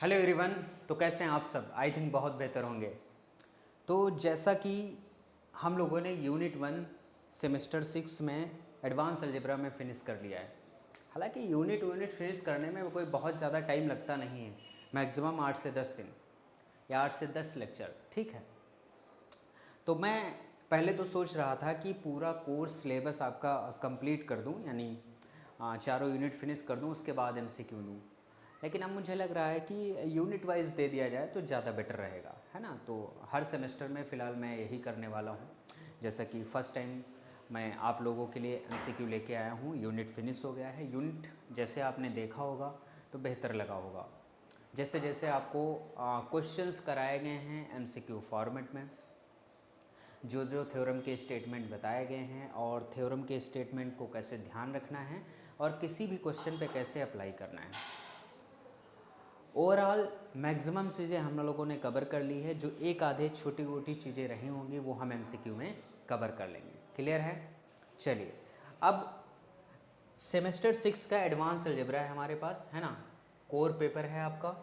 Hello everyone. तो कैसे हैं आप सब? आई थिंक बहुत बेहतर होंगे। तो जैसा कि हम लोगों ने यूनिट 1 सेमेस्टर 6 में एडवांस अलजेब्रा में फ़िनिश कर लिया है। हालांकि यूनिट फिनिश करने में कोई बहुत ज़्यादा टाइम लगता नहीं है, मैक्सिमम 8 से 10 दिन या 8 से 10 लेक्चर, ठीक है। तो मैं पहले तो सोच रहा था कि पूरा कोर्स सिलेबस आपका कंप्लीट कर दूं, यानी चारों यूनिट फिनिश कर दूं, उसके बाद एमसीक्यू लूँ। लेकिन अब मुझे लग रहा है कि यूनिट वाइज दे दिया जाए तो ज़्यादा बेटर रहेगा, है ना। तो हर सेमेस्टर में फ़िलहाल मैं यही करने वाला हूँ। जैसा कि फ़र्स्ट टाइम मैं आप लोगों के लिए एमसीक्यू लेके आया हूँ, यूनिट फिनिश हो गया है। यूनिट जैसे आपने देखा होगा तो बेहतर लगा होगा। जैसे जैसे आपको क्वेश्चंस कराए गए हैं एमसीक्यू फॉर्मेट में, जो जो थ्योरम के स्टेटमेंट बताए गए हैं और थ्योरम के स्टेटमेंट को कैसे ध्यान रखना है और किसी भी क्वेश्चन पे कैसे अप्लाई करना है। ओवरऑल मैक्सिमम चीज़ें हम लोगों ने कवर कर ली है। जो एक आधे छोटी मोटी चीज़ें रही होंगी वो हम एमसीक्यू में कवर कर लेंगे। क्लियर है? चलिए, अब सेमेस्टर 6 का एडवांस अलजेब्रा है हमारे पास, है ना। कोर पेपर है आपका।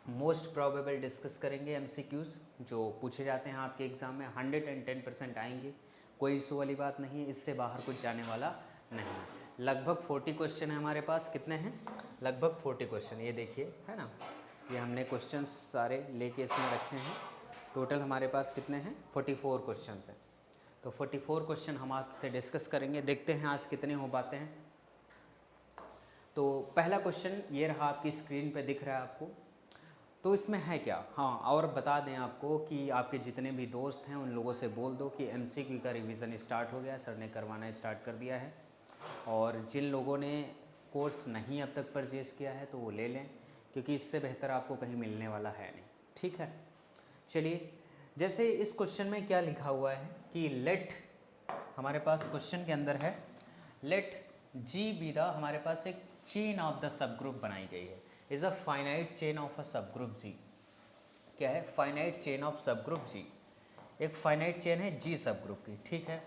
मोस्ट प्रोबेबल डिस्कस करेंगे एमसीक्यूज़ जो पूछे जाते हैं आपके एग्ज़ाम में। 110% आएंगे, कोई इशू वाली बात नहीं है, इससे बाहर कुछ जाने वाला नहीं। लगभग 40 क्वेश्चन है हमारे पास। कितने हैं? लगभग 40 क्वेश्चन। ये देखिए, है ना, ये हमने क्वेश्चन सारे लेके इसमें रखे हैं। टोटल हमारे पास कितने हैं? 44 क्वेश्चन हैं। तो 44 क्वेश्चन हम आपसे डिस्कस करेंगे। देखते हैं आज कितने हो पाते हैं। तो पहला क्वेश्चन ये रहा, आपकी स्क्रीन पे दिख रहा है आपको। तो इसमें है क्या? हाँ, और बता दें आपको कि आपके जितने भी दोस्त हैं उन लोगों से बोल दो कि एमसीक्यू का रिवीजन स्टार्ट हो गया है, सर ने करवाना स्टार्ट कर दिया है। और जिन लोगों ने कोर्स नहीं अब तक परचेज़ किया है तो वो ले लें, क्योंकि इससे बेहतर आपको कहीं मिलने वाला है नहीं, ठीक है। चलिए, जैसे इस क्वेश्चन में क्या लिखा हुआ है कि लेट, हमारे पास क्वेश्चन के अंदर है लेट जी बी द, हमारे पास एक chain of the sub group बनाई गई है। Is a finite chain of a सब ग्रुप जी। क्या है? फाइनाइट चेन ऑफ सब ग्रुप जी। एक फाइनाइट चेन है जी सब ग्रुप की, ठीक है।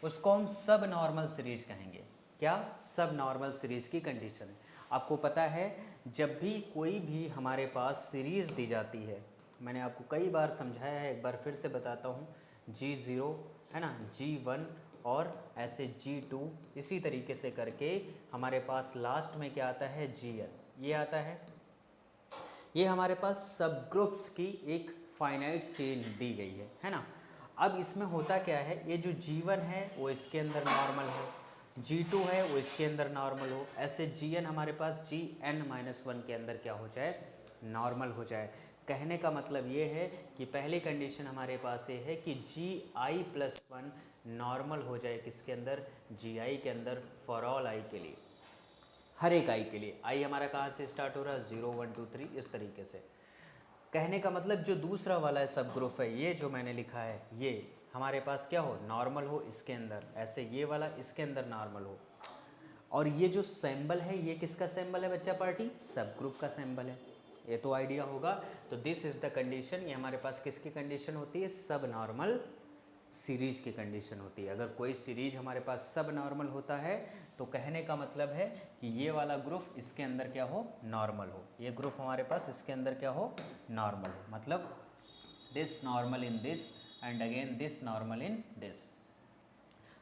उसको हम सब नॉर्मल सीरीज कहेंगे। क्या? सब नॉर्मल सीरीज की कंडीशन है। आपको पता है, जब भी कोई भी हमारे पास सीरीज दी जाती है, मैंने आपको कई बार समझाया है, एक बार फिर से बताता हूँ। G0 है ना, G1 और ऐसे G2, इसी तरीके से करके हमारे पास लास्ट में क्या आता है? GN, ये आता है। ये हमारे पास सब ग्रुप्स की एक फाइनाइट चेन दी गई है ना। अब इसमें होता क्या है, ये जो G1 है वो इसके अंदर नॉर्मल हो, G2 है वो इसके अंदर नॉर्मल हो, ऐसे Gn हमारे पास Gn-1 के अंदर क्या हो जाए? नॉर्मल हो जाए। कहने का मतलब ये है कि पहली कंडीशन हमारे पास ये है कि Gi+1 नॉर्मल हो जाए किसके अंदर? Gi के अंदर, फॉर ऑल आई के लिए, हर एक आई के लिए। आई हमारा कहाँ से स्टार्ट हो रहा है? 0 1 2 3, इस तरीके से। कहने का मतलब जो दूसरा वाला सब ग्रुप है, ये जो मैंने लिखा है, ये हमारे पास क्या हो? नॉर्मल हो इसके अंदर, ऐसे ये वाला इसके अंदर नॉर्मल हो। और ये जो सिंबल है, ये किसका सिंबल है बच्चा पार्टी? सब ग्रुप का सिंबल है। ये तो आइडिया होगा। तो दिस इज द कंडीशन। ये हमारे पास किसकी कंडीशन होती है? सब नॉर्मल सीरीज की कंडीशन होती है। अगर कोई सीरीज हमारे पास सब नॉर्मल होता है तो कहने का मतलब है कि ये वाला ग्रुप इसके अंदर क्या हो? नॉर्मल हो। ये ग्रुप हमारे पास इसके अंदर क्या हो? नॉर्मल हो। मतलब this normal in this and again this normal in this.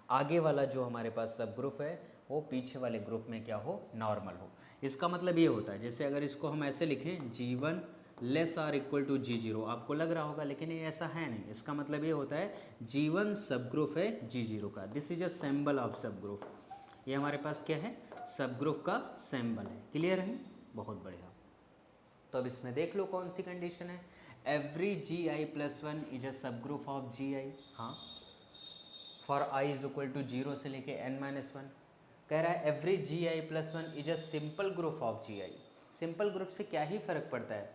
आगे वाला जो हमारे पास सब ग्रुप है वो पीछे वाले ग्रुप में क्या हो? नॉर्मल हो। इसका मतलब ये होता है, जैसे अगर इसको हम ऐसे लिखें G1 less or equal to G0, आपको लग रहा होगा लेकिन ये ऐसा है नहीं। इसका मतलब ये होता है G1 सब ग्रुप है G0 का। This is a symbol of सब ग्रुप। ये हमारे पास क्या है? सब ग्रुप का सिंबल है। क्लियर है? बहुत बढ़िया। तो अब इसमें देख लो कौन सी कंडीशन है। एवरी Gi+1 इज अ सब ग्रुप ऑफ Gi। हाँ, for I is equal to 0 से लेके n-1। कह रहा है every Gi+1 is a simple group of Gi। Simple group से क्या ही फर्क पड़ता है?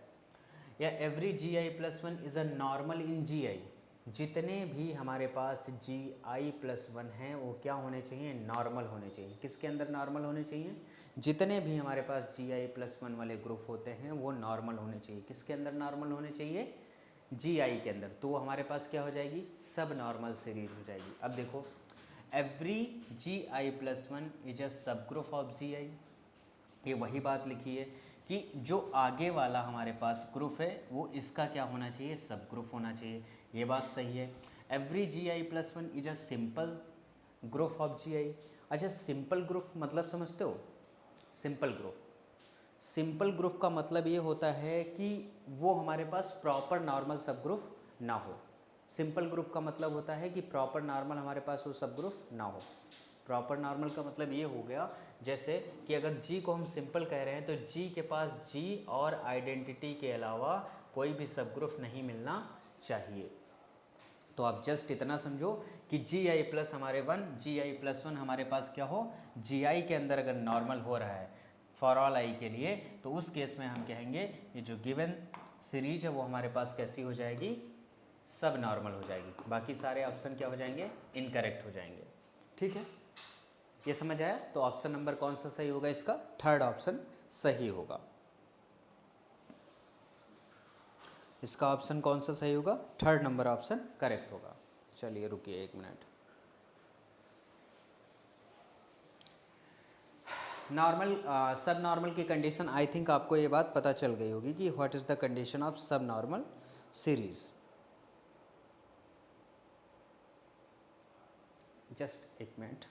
या every Gi+1 is a normal in Gi। जितने भी हमारे पास Gi+1 हैं वो क्या होने चाहिए? नॉर्मल होने चाहिए। किसके अंदर नॉर्मल होने चाहिए? जितने भी हमारे पास Gi+1 वाले ग्रुप होते हैं वो नॉर्मल होने चाहिए। किसके अंदर नॉर्मल होने चाहिए? Gi के अंदर। तो हमारे पास क्या हो जाएगी? सब नॉर्मल सीरीज हो जाएगी। अब देखो, एवरी Gi+1 इज अ सब ग्रुप ऑफ Gi। ये वही बात लिखी है कि जो आगे वाला हमारे पास ग्रुप है वो इसका क्या होना चाहिए, सब ग्रुप होना चाहिए। ये बात सही है। Every gi+1 is a simple group of gi। अच्छा, सिंपल ग्रुप मतलब समझते हो? सिंपल ग्रुप का मतलब ये होता है कि वो हमारे पास प्रॉपर नॉर्मल सब ग्रुप ना हो। सिंपल ग्रुप का मतलब होता है कि प्रॉपर नॉर्मल हमारे पास वो सब ग्रुप ना हो। प्रॉपर नॉर्मल का मतलब ये हो गया, जैसे कि अगर जी को हम सिंपल कह रहे हैं तो जी के पास जी और आइडेंटिटी के अलावा कोई भी सब ग्रुप नहीं मिलना चाहिए। तो आप जस्ट इतना समझो कि gi+ हमारे 1, gi+1 हमारे पास क्या हो, gi के अंदर अगर नॉर्मल हो रहा है फॉर ऑल आई के लिए, तो उस केस में हम कहेंगे ये जो गिवन सीरीज है वो हमारे पास कैसी हो जाएगी, सब नॉर्मल हो जाएगी। बाकी सारे ऑप्शन क्या हो जाएंगे, इनकरेक्ट हो जाएंगे। ठीक है, ये समझ आया? तो ऑप्शन नंबर कौन सा सही होगा इसका, थर्ड ऑप्शन सही होगा। इसका ऑप्शन कौन सा सही होगा, थर्ड नंबर ऑप्शन करेक्ट होगा। चलिए रुकिए 1 मिनट। नॉर्मल सब नॉर्मल की कंडीशन, आई थिंक आपको ये बात पता चल गई होगी कि what is the condition of सब नॉर्मल सीरीज। Just 1 minute.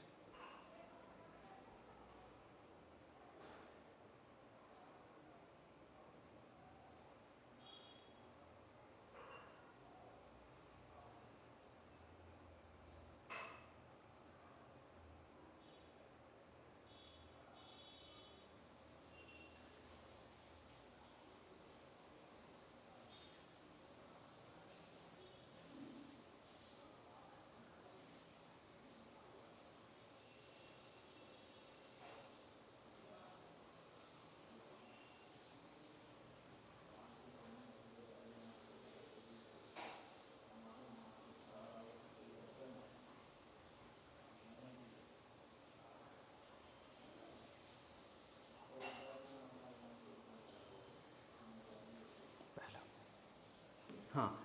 हाँ,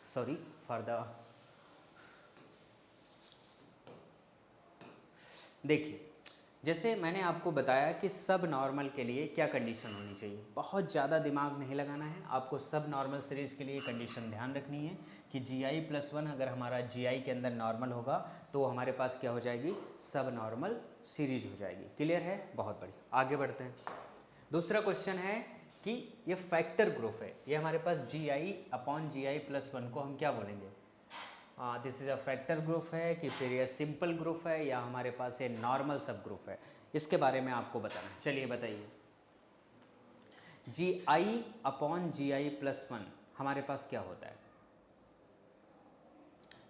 सॉरी फॉर द, देखिए जैसे मैंने आपको बताया कि सब नॉर्मल के लिए क्या कंडीशन होनी चाहिए, बहुत ज़्यादा दिमाग नहीं लगाना है आपको। सब नॉर्मल सीरीज़ के लिए कंडीशन ध्यान रखनी है कि gi+1 अगर हमारा gi के अंदर नॉर्मल होगा तो हमारे पास क्या हो जाएगी, सब नॉर्मल सीरीज हो जाएगी। क्लियर है? बहुत बढ़िया, आगे बढ़ते हैं। दूसरा क्वेश्चन है कि ये फैक्टर ग्रुप है, ये हमारे पास gi/gi+1 को हम क्या बोलेंगे, this is a factor group है कि फिर ये सिंपल ग्रुप है या हमारे पास ये नॉर्मल सब ग्रुप है, इसके बारे में आपको बताना है। चलिए बताइए। gi/gi+1 हमारे पास क्या होता है,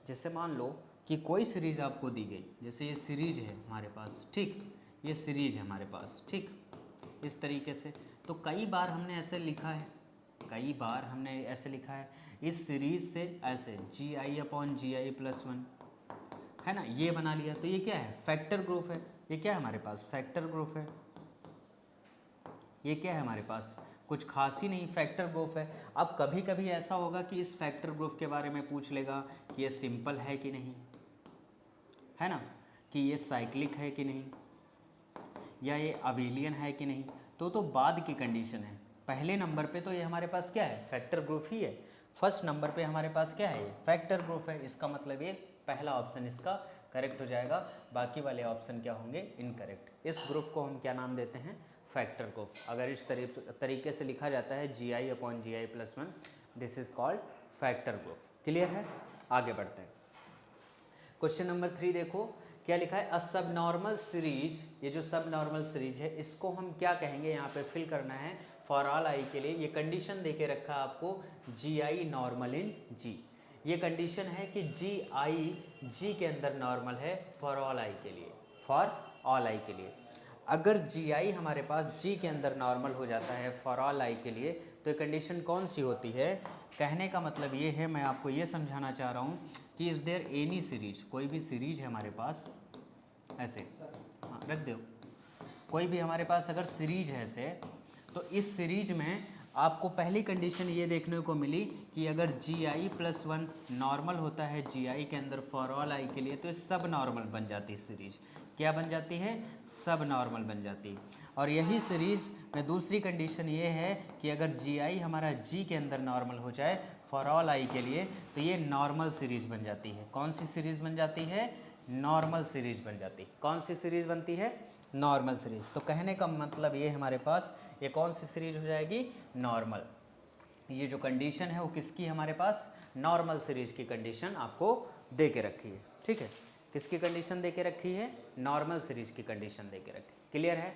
जैसे मान लो कि कोई सीरीज आपको दी गई, जैसे ये सीरीज है हमारे पास, ठीक, ये सीरीज है हमारे पास, ठीक, इस तरीके से। तो कई बार हमने ऐसे लिखा है, इस सीरीज से ऐसे gi/gi+1 है ना, ये बना लिया। तो ये क्या है, फैक्टर ग्रुप है। ये क्या है हमारे पास, फैक्टर ग्रुप है। ये क्या है हमारे पास, कुछ खास ही नहीं, फैक्टर ग्रुप है। अब कभी कभी ऐसा होगा कि इस फैक्टर ग्रुप के बारे में पूछ लेगा कि ये सिंपल है कि नहीं, है ना, कि ये साइक्लिक है कि नहीं, या ये अबेलियन है कि नहीं। तो बाद की कंडीशन है। पहले नंबर पे तो ये हमारे पास क्या है, फैक्टर ग्रुप ही है। फर्स्ट नंबर पे हमारे पास क्या है, ये फैक्टर ग्रुप है। इसका मतलब ये पहला ऑप्शन इसका करेक्ट हो जाएगा, बाकी वाले ऑप्शन क्या होंगे, इनकरेक्ट। इस ग्रुप को हम क्या नाम देते हैं, फैक्टर ग्रुप। अगर इस तरीके से लिखा जाता है gi/gi+1, this is called factor group. Clear है? आगे बढ़ते हैं। क्वेश्चन नंबर 3 देखो क्या लिखा है, अ सब नॉर्मल सीरीज। ये जो सब नॉर्मल सीरीज है इसको हम क्या कहेंगे, यहाँ पे फिल करना है फॉर ऑल आई के लिए। ये कंडीशन देके रखा है आपको, gi नॉर्मल इन g। ये कंडीशन है कि gi g के अंदर नॉर्मल है फॉर ऑल आई के लिए, फॉर ऑल आई के लिए। अगर gi हमारे पास g के अंदर नॉर्मल हो जाता है फॉर ऑल आई के लिए, तो ये कंडीशन कौन सी होती है, कहने का मतलब ये है, मैं आपको ये समझाना चाह रहा हूँ कि इज़ देयर एनी सीरीज, कोई भी सीरीज है हमारे पास ऐसे, हाँ रख दो, कोई भी हमारे पास अगर सीरीज है ऐसे, तो इस सीरीज में आपको पहली कंडीशन ये देखने को मिली कि अगर gi+1 नॉर्मल होता है gi के अंदर फॉर ऑल आई के लिए, तो ये सब नॉर्मल बन जाती है सीरीज। क्या बन जाती है, सब नॉर्मल बन जाती है। और यही सीरीज़ में दूसरी कंडीशन ये है कि अगर जी आई हमारा जी के अंदर नॉर्मल हो जाए फॉर ऑल आई के लिए, तो ये नॉर्मल सीरीज़ बन जाती है। कौन सी सीरीज़ बन जाती है? नॉर्मल सीरीज़ बन जाती है। कौन सी सीरीज़ बनती है? Normal series. तो कहने का मतलब ये हमारे पास ये कौन सी सीरीज़ हो जाएगी? नॉर्मल। ये जो कंडीशन है वो किसकी हमारे पास? नॉर्मल सीरीज़ की कंडीशन आपको दे के रखी है। ठीक है, किसकी कंडीशन दे के रखी है? नॉर्मल सीरीज़ की कंडीशन दे के रखी। क्लियर है?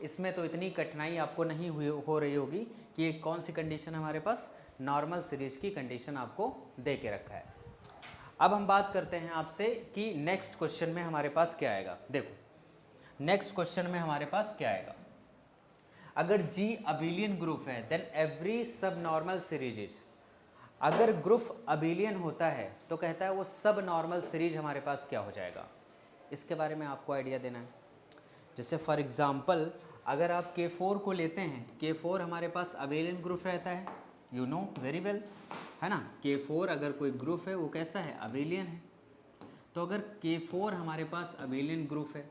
इसमें तो इतनी कठिनाई आपको नहीं हो रही होगी कि ये कौन सी कंडीशन हमारे पास? नॉर्मल सीरीज़ की कंडीशन आपको दे के रखा है। अब हम बात करते हैं आपसे कि नेक्स्ट क्वेश्चन में हमारे पास क्या आएगा। देखो नेक्स्ट क्वेश्चन में हमारे पास क्या आएगा। अगर G अबेलियन ग्रुप है देन एवरी सब नॉर्मल सीरीज इज। अगर ग्रुप अबेलियन होता है तो कहता है वो सब नॉर्मल सीरीज हमारे पास क्या हो जाएगा, इसके बारे में आपको आइडिया देना है। जैसे फॉर एग्जांपल अगर आप K4 को लेते हैं, K4 हमारे पास अबेलियन ग्रुप रहता है, यू नो वेरी वेल, है ना। K4 अगर कोई ग्रुप है वो कैसा है? अबेलियन है। तो अगर K4 हमारे पास अबेलियन ग्रुप है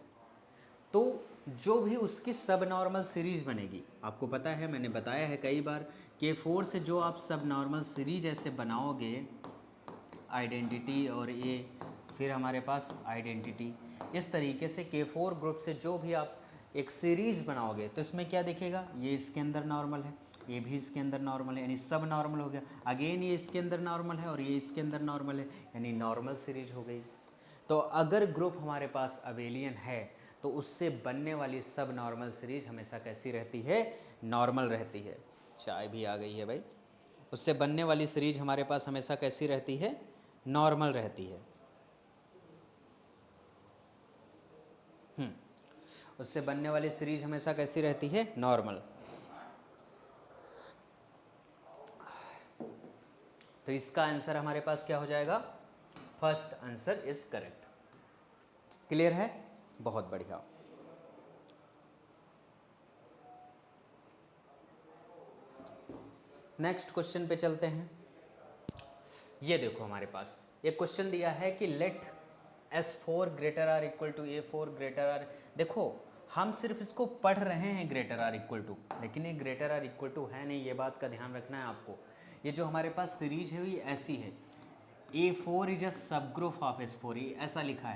तो जो भी उसकी सब नॉर्मल सीरीज बनेगी, आपको पता है मैंने बताया है कई बार, K4 से जो आप सब नॉर्मल सीरीज ऐसे बनाओगे, आइडेंटिटी और ये फिर हमारे पास आइडेंटिटी, इस तरीके से K4 ग्रुप से जो भी आप एक सीरीज़ बनाओगे तो इसमें क्या दिखेगा? ये इसके अंदर नॉर्मल है, ये भी इसके अंदर नॉर्मल है, यानी सब नॉर्मल हो गया। अगेन ये इसके अंदर नॉर्मल है और ये इसके अंदर नॉर्मल है, यानी नॉर्मल सीरीज हो गई। तो अगर ग्रुप हमारे पास अबेलियन है तो उससे बनने वाली सब नॉर्मल सीरीज हमेशा कैसी रहती है? नॉर्मल रहती है। चाय भी आ गई है भाई। उससे बनने वाली सीरीज हमारे पास हमेशा कैसी रहती है? नॉर्मल रहती है। उससे बनने वाली सीरीज हमेशा कैसी रहती है? नॉर्मल। तो इसका आंसर हमारे पास क्या हो जाएगा? First answer is correct. Clear है? बहुत बढ़िया। नेक्स्ट क्वेश्चन पे चलते हैं। ये देखो हमारे पास एक क्वेश्चन दिया है कि let S4 greater or equal to A4 greater or. देखो हम सिर्फ इसको पढ़ रहे हैं ग्रेटर आर इक्वल टू, लेकिन ये ग्रेटर आर इक्वल टू है नहीं, ये बात का ध्यान रखना है आपको। ये जो हमारे पास सीरीज है ये ऐसी है, A4 इज अ सब ग्रुप ऑफ S4, ये ऐसा लिखा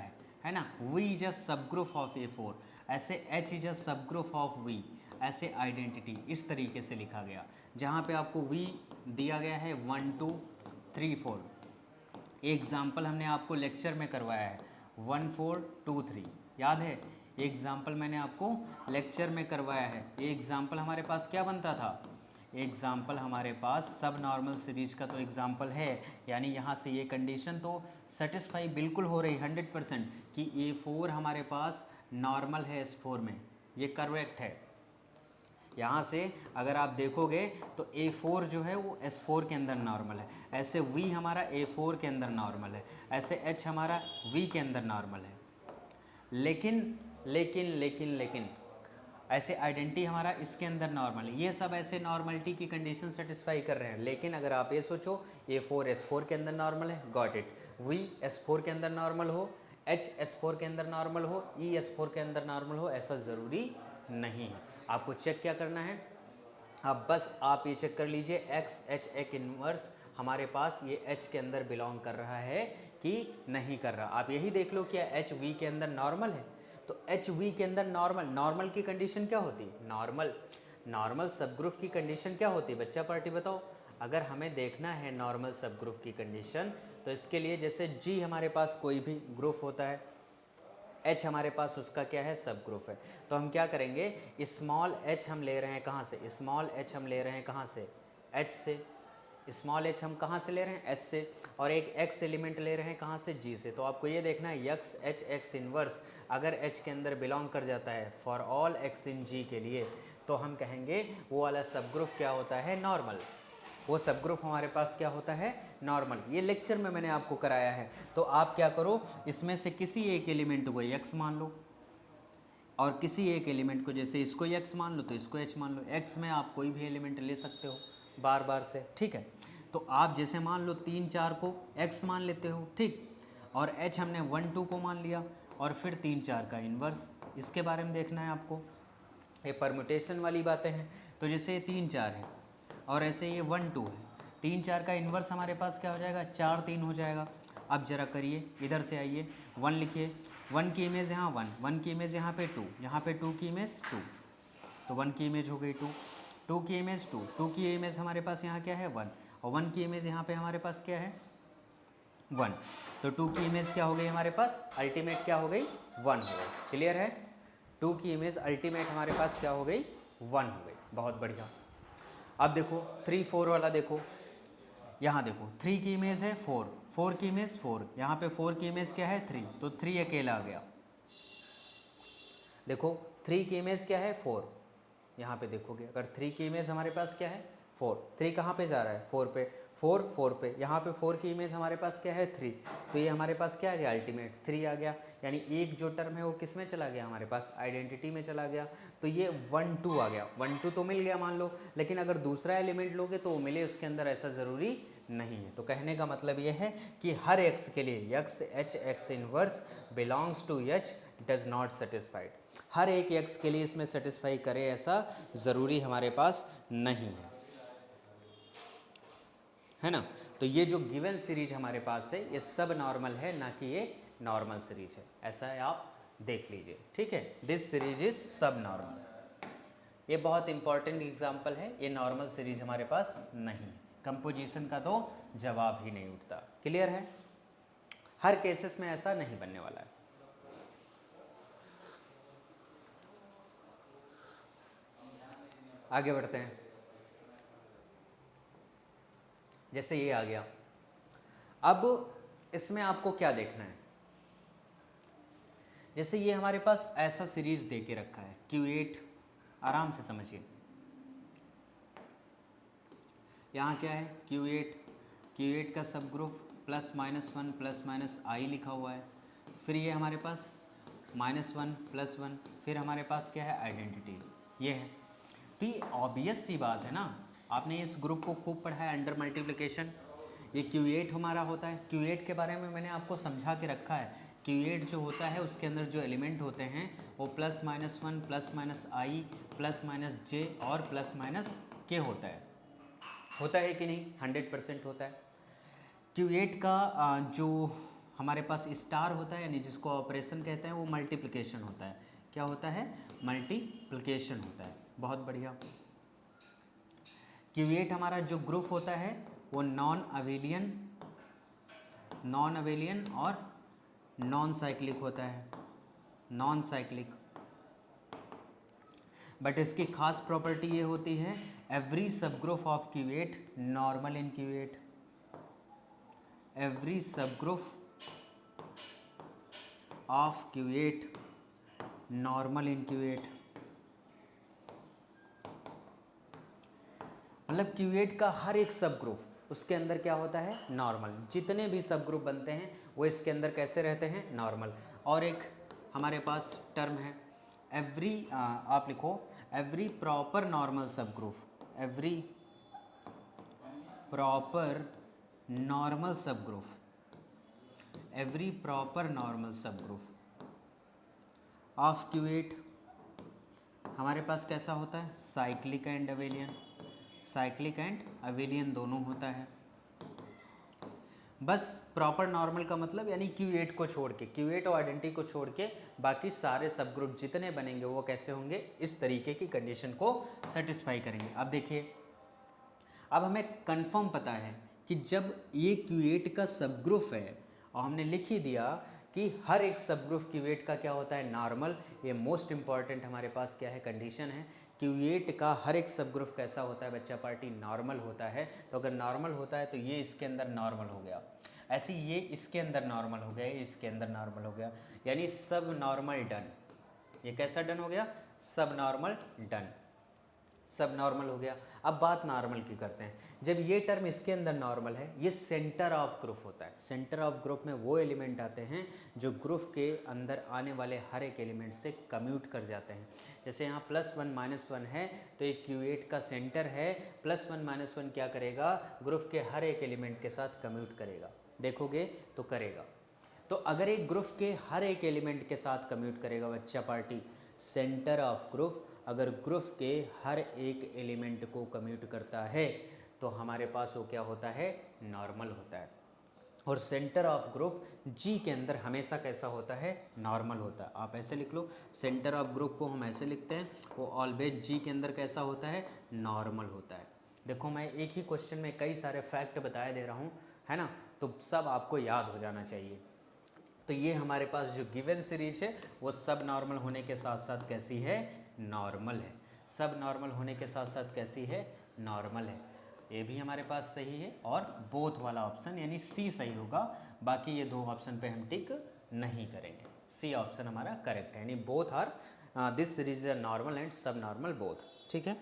है ना। V इज अ सब ग्रुप ऑफ A4, ऐसे H इज अ सब ग्रुप ऑफ V, ऐसे आइडेंटिटी इस तरीके से लिखा गया। जहाँ पे आपको V दिया गया है 1 2 3 4। एग्जाम्पल हमने आपको लेक्चर में करवाया है 1 4 2 3, याद है? एग्जाम्पल मैंने आपको लेक्चर में करवाया है। ये एग्जाम्पल हमारे पास क्या बनता था? एग्जाम्पल हमारे पास सब नॉर्मल सीरीज का तो एग्जाम्पल है, यानी यहाँ से ये कंडीशन तो सेटिस्फाई बिल्कुल हो रही 100% कि A4 हमारे पास नॉर्मल है S4 में, ये करेक्ट है। यहाँ से अगर आप देखोगे तो A4 जो है वो S4 के अंदर नॉर्मल है, ऐसे V हमारा A4 के अंदर नॉर्मल है, ऐसे H हमारा V के अंदर नॉर्मल है। लेकिन लेकिन लेकिन लेकिन ऐसे आइडेंटिटी हमारा इसके अंदर नॉर्मल है। ये सब ऐसे नॉर्मलिटी की कंडीशन सेटिस्फाई कर रहे हैं। लेकिन अगर आप ये सोचो A4 S4 के अंदर नॉर्मल है, गॉट इट, V S4 के अंदर नॉर्मल हो, H S4 के अंदर नॉर्मल हो, E S4 के अंदर नॉर्मल हो, ऐसा ज़रूरी नहीं है। आपको चेक क्या करना है? आप ये चेक कर लीजिए X H एक इन्वर्स हमारे पास ये H के अंदर बिलोंग कर रहा है कि नहीं कर रहा। आप यही देख लो क्या H V के अंदर नॉर्मल है। तो H V के अंदर नॉर्मल की कंडीशन क्या होती है? नॉर्मल सब ग्रुप की कंडीशन क्या होती है? बच्चा पार्टी बताओ। अगर हमें देखना है नॉर्मल सब ग्रुप की कंडीशन तो इसके लिए जैसे G हमारे पास कोई भी ग्रुप होता है, H हमारे पास उसका क्या है? सब ग्रुप है। तो हम क्या करेंगे? स्मॉल h हम ले रहे हैं कहाँ से? स्मॉल h हम ले रहे हैं कहाँ से? H से। स्मॉल h हम कहाँ से ले रहे हैं? H से। और एक x एलिमेंट ले रहे हैं कहाँ से? G से। तो आपको ये देखना है x H x इन्वर्स अगर H के अंदर बिलोंग कर जाता है for all x in G के लिए, तो हम कहेंगे वो वाला सब ग्रुप क्या होता है? नॉर्मल। वो सब ग्रुप हमारे पास क्या होता है? नॉर्मल। ये लेक्चर में मैंने आपको कराया है। तो आप क्या करो, इसमें से किसी एक एलिमेंट को x मान लो और किसी एक एलिमेंट को, जैसे इसको x मान लो तो इसको h मान लो। x में आप कोई भी एलिमेंट ले सकते हो बार बार से, ठीक है। तो आप जैसे मान लो 3 4 को x मान लेते हो, ठीक, और h हमने 1 2 को मान लिया और फिर 3 4 का इन्वर्स, इसके बारे में देखना है आपको। ये परम्यूटेशन वाली बातें हैं। तो जैसे ये 3 4 है और ऐसे ये 1 2 है, 3 4 का इन्वर्स हमारे पास क्या हो जाएगा, 4 3 हो जाएगा। अब जरा करिए, इधर से आइए, 1 लिखिए, 1 की इमेज यहाँ 1, 1 की इमेज यहाँ पे 2, यहाँ पे 2 की इमेज 2, तो 1 की इमेज हो गई 2, 2 की इमेज 2, 2 की इमेज हमारे पास यहाँ क्या है 1, और 1 की इमेज यहाँ पे हमारे पास क्या है 1, तो 2 की इमेज क्या हो गई हमारे पास, अल्टीमेट क्या हो गई 1 हो गई। क्लियर है, 2 की इमेज अल्टीमेट हमारे पास क्या हो गई 1 हो गई। बहुत बढ़िया। अब देखो 3 4 वाला देखो, यहाँ देखो 3 की इमेज है 4, 4 की इमेज 4, यहाँ पे 4 की इमेज क्या है 3, तो 3 अकेला आ गया। देखो 3 की इमेज क्या है 4, यहाँ पे देखोगे अगर 3 की इमेज हमारे पास क्या है 4, 3 कहाँ पे जा रहा है 4 पे, 4 4 पे, यहाँ पे 4 की इमेज हमारे पास क्या है 3, तो ये हमारे पास क्या आ गया अल्टीमेट 3 आ गया। यानी एक जो टर्म है वो किस में चला गया हमारे पास, आइडेंटिटी में चला गया। तो ये 1 2 आ गया, 1 2 तो मिल गया मान लो, लेकिन अगर दूसरा एलिमेंट लोगे तो वो मिले उसके अंदर, ऐसा ज़रूरी नहीं है। तो कहने का मतलब ये है कि हर x के लिए यक्स H X inverse belongs to H does not satisfied, हर एक x के लिए इसमें सेटिस्फाई करे ऐसा ज़रूरी हमारे पास नहीं है ना। तो ये जो गिवन सीरीज हमारे पास है ये सब नॉर्मल है, ना कि ये नॉर्मल सीरीज है, ऐसा है आप देख लीजिए। ठीक है, दिस सीरीज इज सब नॉर्मल। ये बहुत इंपॉर्टेंट एग्जाम्पल है, ये नॉर्मल सीरीज हमारे पास नहीं है, कंपोजिशन का तो जवाब ही नहीं उठता। क्लियर है, हर केसेस में ऐसा नहीं बनने वाला है। आगे बढ़ते हैं। जैसे ये आ गया, अब इसमें आपको क्या देखना है, जैसे ये हमारे पास ऐसा सीरीज दे के रखा है Q8, आराम से समझिए। यहाँ क्या है Q8, Q8 का सब ग्रुप +-1 +-i लिखा हुआ है, फिर ये हमारे पास -1 +1, फिर हमारे पास क्या है आइडेंटिटी, ये है। तो ये ऑब्वियस सी बात है ना, आपने इस ग्रुप को खूब पढ़ा है अंडर मल्टीप्लिकेशन। ये Q8 हमारा होता है, Q8 के बारे में मैंने आपको समझा के रखा है। Q8 जो होता है उसके अंदर जो एलिमेंट होते हैं वो +-1 +-i +-j और +-k होता है कि नहीं, 100% होता है। Q8 का जो हमारे पास स्टार होता है, यानी जिसको ऑपरेशन कहते हैं, वो मल्टीप्लिकेशन होता है। क्या होता है, मल्टीप्लिकेशन होता है। बहुत बढ़िया। Q8 हमारा जो ग्रुप होता है वो नॉन अवेलियन और नॉन साइक्लिक होता है, नॉन साइक्लिक। बट इसकी खास प्रॉपर्टी ये होती है, every sub group of Q8 normal in Q8, every sub group of Q8 normal in Q8। मतलब Q8 का हर एक सब ग्रुप उसके अंदर क्या होता है, नॉर्मल। जितने भी सब ग्रुप बनते हैं वो इसके अंदर कैसे रहते हैं, नॉर्मल। और एक हमारे पास टर्म है एवरी, आप लिखो एवरी प्रॉपर नॉर्मल सब ग्रुप, एवरी प्रॉपर नॉर्मल सब ग्रुप, एवरी प्रॉपर नॉर्मल सब ग्रुप ऑफ Q8 हमारे पास कैसा होता है, cyclic and abelian, cyclic and abelian दोनों होता है। बस प्रॉपर नॉर्मल का मतलब यानी Q8 को छोड़ के, Q8 और आइडेंटिटी को छोड़ के बाकी सारे सब ग्रुप जितने बनेंगे वो कैसे होंगे, इस तरीके की कंडीशन को सेटिस्फाई करेंगे। अब देखिए, अब हमें कंफर्म पता है कि जब ये Q8 का सब ग्रुप है और हमने लिख ही दिया कि हर एक सब ग्रुप Q8 का क्या होता है, नॉर्मल। ये मोस्ट इंपॉर्टेंट हमारे पास क्या है, कंडीशन है। Q8 का हर एक सब ग्रुप कैसा होता है बच्चा पार्टी, नॉर्मल होता है। तो अगर नॉर्मल होता है तो ये इसके अंदर नॉर्मल हो गया, ऐसे ये इसके अंदर नॉर्मल हो गया, ये इसके अंदर नॉर्मल हो गया, यानी सब नॉर्मल डन। ये कैसा डन हो गया, सब नॉर्मल डन, सब नॉर्मल हो गया। अब बात नॉर्मल की करते हैं। जब ये टर्म इसके अंदर नॉर्मल है, ये सेंटर ऑफ ग्रुप होता है। सेंटर ऑफ ग्रुप में वो एलिमेंट आते हैं जो ग्रुप के अंदर आने वाले हर एक एलिमेंट से कम्यूट कर जाते हैं। जैसे यहाँ +1 -1 है तो ये Q8 का सेंटर है, +1 -1 क्या करेगा, ग्रुप के हर एक एलिमेंट के साथ कम्यूट करेगा। देखोगे तो करेगा। तो अगर एक ग्रुप के हर एक एलिमेंट के साथ कम्यूट करेगा बच्चा पार्टी, सेंटर ऑफ ग्रुप अगर ग्रुप के हर एक एलिमेंट को कम्यूट करता है तो हमारे पास वो क्या होता है, नॉर्मल होता है। और सेंटर ऑफ ग्रुप जी के अंदर हमेशा कैसा होता है, नॉर्मल होता है। आप ऐसे लिख लो, सेंटर ऑफ ग्रुप को हम ऐसे लिखते हैं, वो ऑलवेज जी के अंदर कैसा होता है, नॉर्मल होता है। देखो मैं एक ही क्वेश्चन में कई सारे फैक्ट बताए दे रहा हूँ, है ना, तो सब आपको याद हो जाना चाहिए। तो ये हमारे पास जो गिवन सीरीज है वो सब नॉर्मल होने के साथ साथ कैसी है, नॉर्मल है। सब नॉर्मल होने के साथ साथ कैसी है, नॉर्मल है। ये भी हमारे पास सही है और बोथ वाला ऑप्शन यानी सी सही होगा। बाकी ये दो ऑप्शन पे हम टिक नहीं करेंगे, सी ऑप्शन हमारा करेक्ट है, यानी both are this series is normal and subnormal both. ठीक है,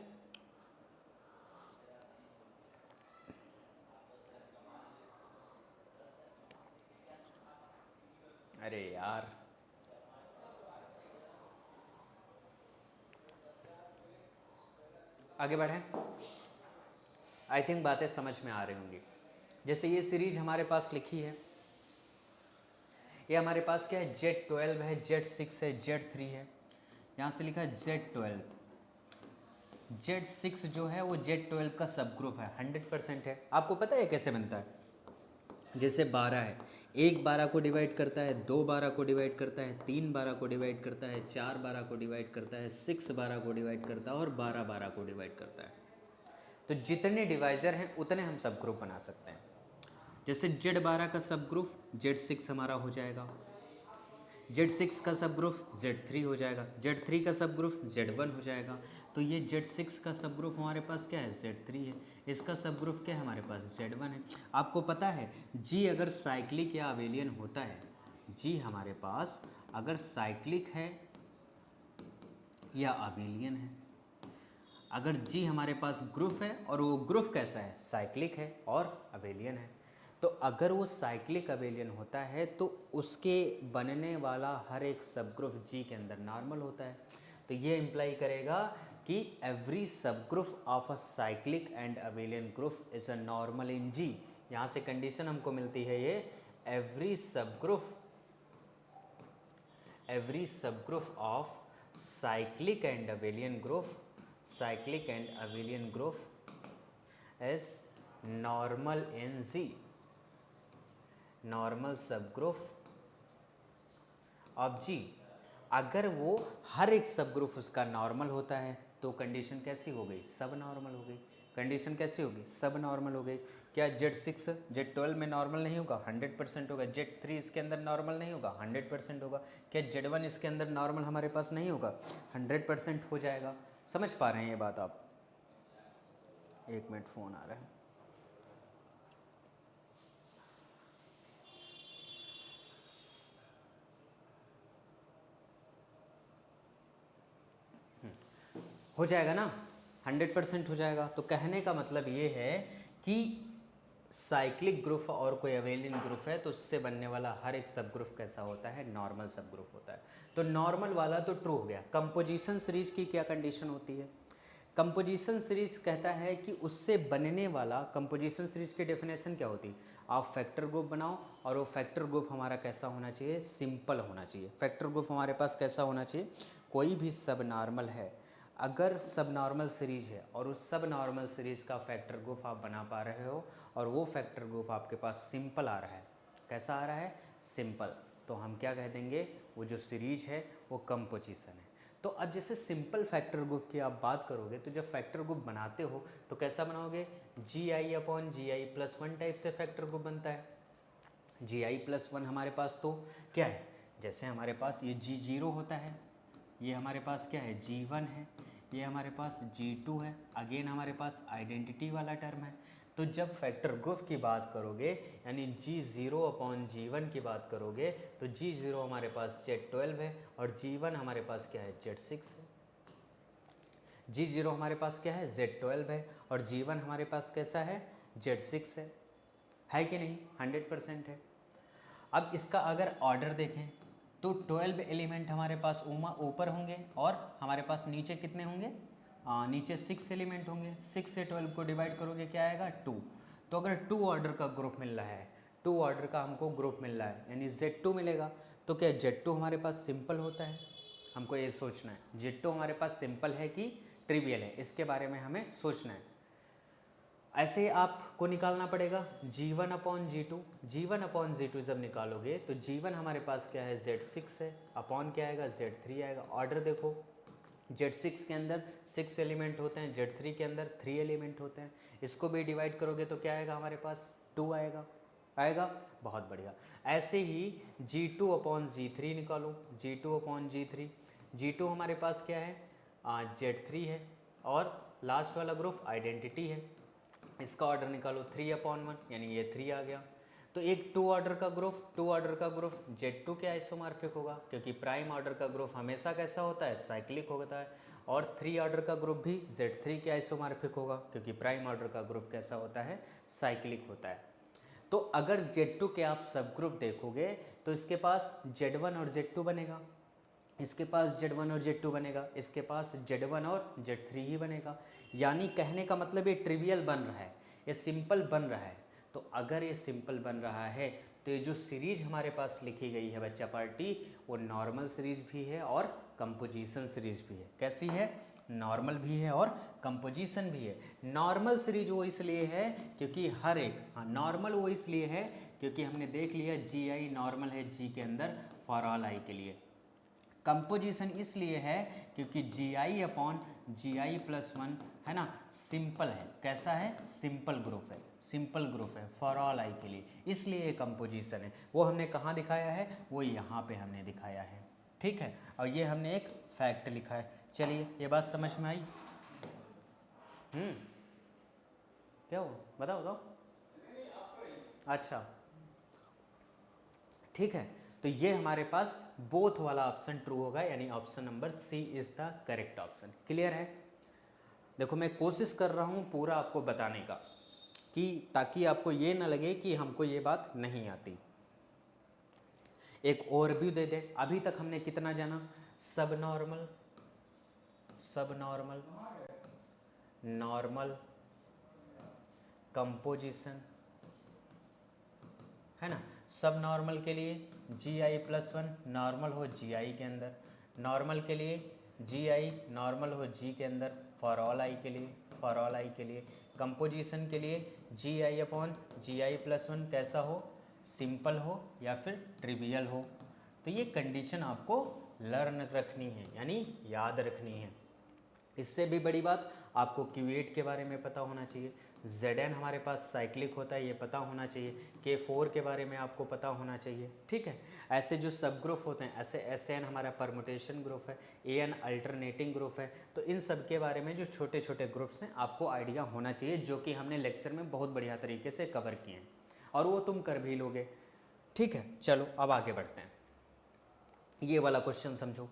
अरे यार आगे बढ़ें। आई थिंक बातें समझ में आ रही होंगी। जैसे ये सीरीज हमारे पास लिखी है, ये हमारे पास क्या है, Z12 है, Z6 है, Z3 है। यहाँ से लिखा है Z12, Z6 जो है वो Z12 का सब ग्रुप है, 100% है। आपको पता है कैसे बनता है, जैसे 12 है, एक 12 को डिवाइड करता है, 2 12 को डिवाइड करता है, 3 12 को डिवाइड करता है, 4 12 को डिवाइड करता है, 6 12 को डिवाइड करता है और 12 12 को डिवाइड करता है। तो जितने डिवाइजर हैं उतने हम सब ग्रुप बना सकते हैं। जैसे Z12 का सब ग्रुप Z6 हमारा हो जाएगा, Z6 का सब ग्रुप Z3 हो जाएगा, Z3 का सब ग्रुप Z1 हो जाएगा। तो ये Z6 का सब ग्रुप हमारे पास क्या है, Z3 है। इसका सब ग्रुप क्या है, हमारे पास Z1 है। आपको पता है G अगर साइक्लिक या अबेलियन होता है, G हमारे पास अगर साइक्लिक है या अबेलियन है, अगर G हमारे पास ग्रुप है और वो ग्रुप कैसा है, साइक्लिक है और अबेलियन है, तो अगर वो साइक्लिक अबेलियन होता है तो उसके बनने वाला हर एक सब ग्रुप G के अंदर नॉर्मल होता है। तो ये इम्प्लाई करेगा कि every sub group of a cyclic and abelian group is a normal in G। यहाँ से कंडीशन हमको मिलती है ये, every sub group of cyclic and abelian group is normal in Z, normal सब ग्रुप ऑफ G। अगर वो हर एक सब ग्रुप उसका नॉर्मल होता है तो कंडीशन कैसी हो गई, सब नॉर्मल हो गई। कंडीशन कैसी होगी, सब नॉर्मल हो गई। क्या Z6 Z12 में नॉर्मल नहीं होगा, 100% होगा। Z3 इसके अंदर नॉर्मल नहीं होगा, 100% होगा। क्या Z1 इसके अंदर नॉर्मल हमारे पास नहीं होगा, 100% हो जाएगा। समझ पा रहे हैं ये बात आप? एक मिनट, फ़ोन आ रहा है। हो जाएगा ना, 100% हो जाएगा। तो कहने का मतलब ये है कि साइक्लिक ग्रुप और कोई अबेलियन ग्रुप है तो उससे बनने वाला हर एक सब ग्रुप कैसा होता है, नॉर्मल सब ग्रुप होता है। तो नॉर्मल वाला तो ट्रू हो गया। कंपोजिशन सीरीज की क्या कंडीशन होती है, कंपोजिशन सीरीज कहता है कि उससे बनने वाला, कंपोजिशन सीरीज की डेफिनेशन क्या होती है, आप फैक्टर ग्रुप बनाओ और वो फैक्टर ग्रुप हमारा कैसा होना चाहिए, सिंपल होना चाहिए। फैक्टर ग्रुप हमारे पास कैसा होना चाहिए, कोई भी सब नॉर्मल है, अगर सब नॉर्मल सीरीज है और उस सब नॉर्मल सीरीज का फैक्टर ग्रुप आप बना पा रहे हो और वो फैक्टर ग्रुप आपके पास सिंपल आ रहा है, कैसा आ रहा है, सिंपल, तो हम क्या कह देंगे, वो जो सीरीज है वो कंपोजिशन है। तो अब जैसे सिंपल फैक्टर ग्रुप की आप बात करोगे तो जब फैक्टर ग्रुप बनाते हो तो कैसा बनाओगे, GI/GI+1 टाइप से फैक्टर ग्रुप बनता है। GI+1 हमारे पास तो क्या है, जैसे हमारे पास ये G0 होता है, ये हमारे पास क्या है, G1 है, ये हमारे पास G2 है, अगेन हमारे पास आइडेंटिटी वाला टर्म है। तो जब फैक्टर ग्रुप की बात करोगे यानी G0/G1 की बात करोगे तो G0 हमारे पास Z12 है और G1 हमारे पास क्या है, Z6 है। G0 हमारे पास क्या है, Z12 है और G1 हमारे पास कैसा है, Z6 है कि नहीं, 100% है। अब इसका अगर ऑर्डर देखें तो 12 एलिमेंट हमारे पास ऊपर होंगे और हमारे पास नीचे कितने होंगे, नीचे 6 एलिमेंट होंगे। 6 से 12 को डिवाइड करोगे क्या आएगा, 2। तो अगर 2 ऑर्डर का ग्रुप मिल रहा है, टू ऑर्डर का हमको ग्रुप मिल रहा है, यानी Z2 मिलेगा। तो क्या Z2 हमारे पास सिंपल होता है, हमको ये सोचना है Z2 हमारे पास सिंपल है कि ट्रिवियल है, इसके बारे में हमें सोचना है। ऐसे ही आपको निकालना पड़ेगा G1 upon G2। G1 upon G2 जब निकालोगे तो G1 हमारे पास क्या है, Z6 है, अपॉन क्या आएगा, Z3 आएगा। ऑर्डर देखो, Z6 के अंदर 6 एलिमेंट होते हैं, Z3 के अंदर 3 एलिमेंट होते हैं। इसको भी डिवाइड करोगे तो क्या आएगा हमारे पास, 2 आएगा। आएगा, बहुत बढ़िया। ऐसे ही G2 अपॉन G3 निकालो, G2 अपॉन G3। G2 हमारे पास क्या है, Z3 है, और लास्ट वाला ग्रुप आइडेंटिटी है। इसका ऑर्डर निकालो 3 अपॉन 1, यानी ये 3 आ गया। तो एक टू ऑर्डर का ग्रुप Z2 के आइसोमॉर्फिक होगा, क्योंकि प्राइम ऑर्डर का ग्रुप हमेशा कैसा होता है, साइक्लिक होता है। और 3 ऑर्डर का ग्रुप भी Z3 के आइसोमॉर्फिक होगा, क्योंकि प्राइम ऑर्डर का ग्रुप कैसा होता है, साइक्लिक होता है। तो अगर Z2 के आप सब ग्रुप देखोगे तो इसके पास Z1 और Z2 बनेगा, इसके पास Z1 और Z2 बनेगा, इसके पास Z1 और Z3 ही बनेगा। यानी कहने का मतलब ये ट्रिवियल बन रहा है, ये सिंपल बन रहा है। तो अगर ये सिंपल बन रहा है तो ये जो सीरीज हमारे पास लिखी गई है बच्चा पार्टी, वो नॉर्मल सीरीज भी है और कंपोजिशन सीरीज भी है। कैसी है, नॉर्मल भी है और कंपोजिशन भी है। नॉर्मल सीरीज वो इसलिए है क्योंकि हर एक, नॉर्मल वो इसलिए है क्योंकि हमने देख लिया GI नॉर्मल है G के अंदर फॉर ऑल आई के लिए। कंपोजिशन इसलिए है क्योंकि GI अपॉन GI प्लस 1 है ना, सिंपल है। कैसा है, सिंपल ग्रुप है, सिंपल ग्रुप है फॉर ऑल आई के लिए, इसलिए ये कंपोजिशन है। वो हमने कहाँ दिखाया है, वो यहाँ पे हमने दिखाया है, ठीक है। और ये हमने एक फैक्ट लिखा है। चलिए, ये बात समझ में आई? क्या हो, बताओ बताओ। अच्छा, ठीक है। तो ये हमारे पास बोथ वाला ऑप्शन ट्रू होगा, यानी option number C is the correct option. Clear है? देखो, मैं कोशिश कर रहा हूँ पूरा आपको बताने का, कि ताकि आपको ये ना लगे कि हमको ये बात नहीं आती। एक ओवरव्यू दे दे। अभी तक हमने कितना जाना, सब नॉर्मल, सब नॉर्मल, नॉर्मल, कंपोजिशन, है ना। सब नॉर्मल के लिए GI प्लस 1 नॉर्मल हो GI के अंदर, नॉर्मल के लिए GI नॉर्मल हो G के अंदर, फॉर ऑल आई के लिए, फॉर ऑल आई के लिए। कंपोजिशन के लिए GI अपॉन GI प्लस 1 कैसा हो, सिंपल हो या फिर ट्रिवियल हो। तो ये कंडीशन आपको लर्न रखनी है, यानी याद रखनी है। इससे भी बड़ी बात, आपको Q8 के बारे में पता होना चाहिए, Zn हमारे पास साइक्लिक होता है ये पता होना चाहिए, K4 के बारे में आपको पता होना चाहिए, ठीक है। ऐसे जो सब ग्रुप होते हैं, ऐसे Sn हमारा परमुटेशन ग्रुप है, An अल्टरनेटिंग ग्रुप है। तो इन सब के बारे में जो छोटे छोटे ग्रुप्स हैं आपको आइडिया होना चाहिए, जो कि हमने लेक्चर में बहुत बढ़िया तरीके से कवर किए हैं, और वो तुम कर भी लोगे, ठीक है। चलो अब आगे बढ़ते हैं। ये वाला क्वेश्चन समझो।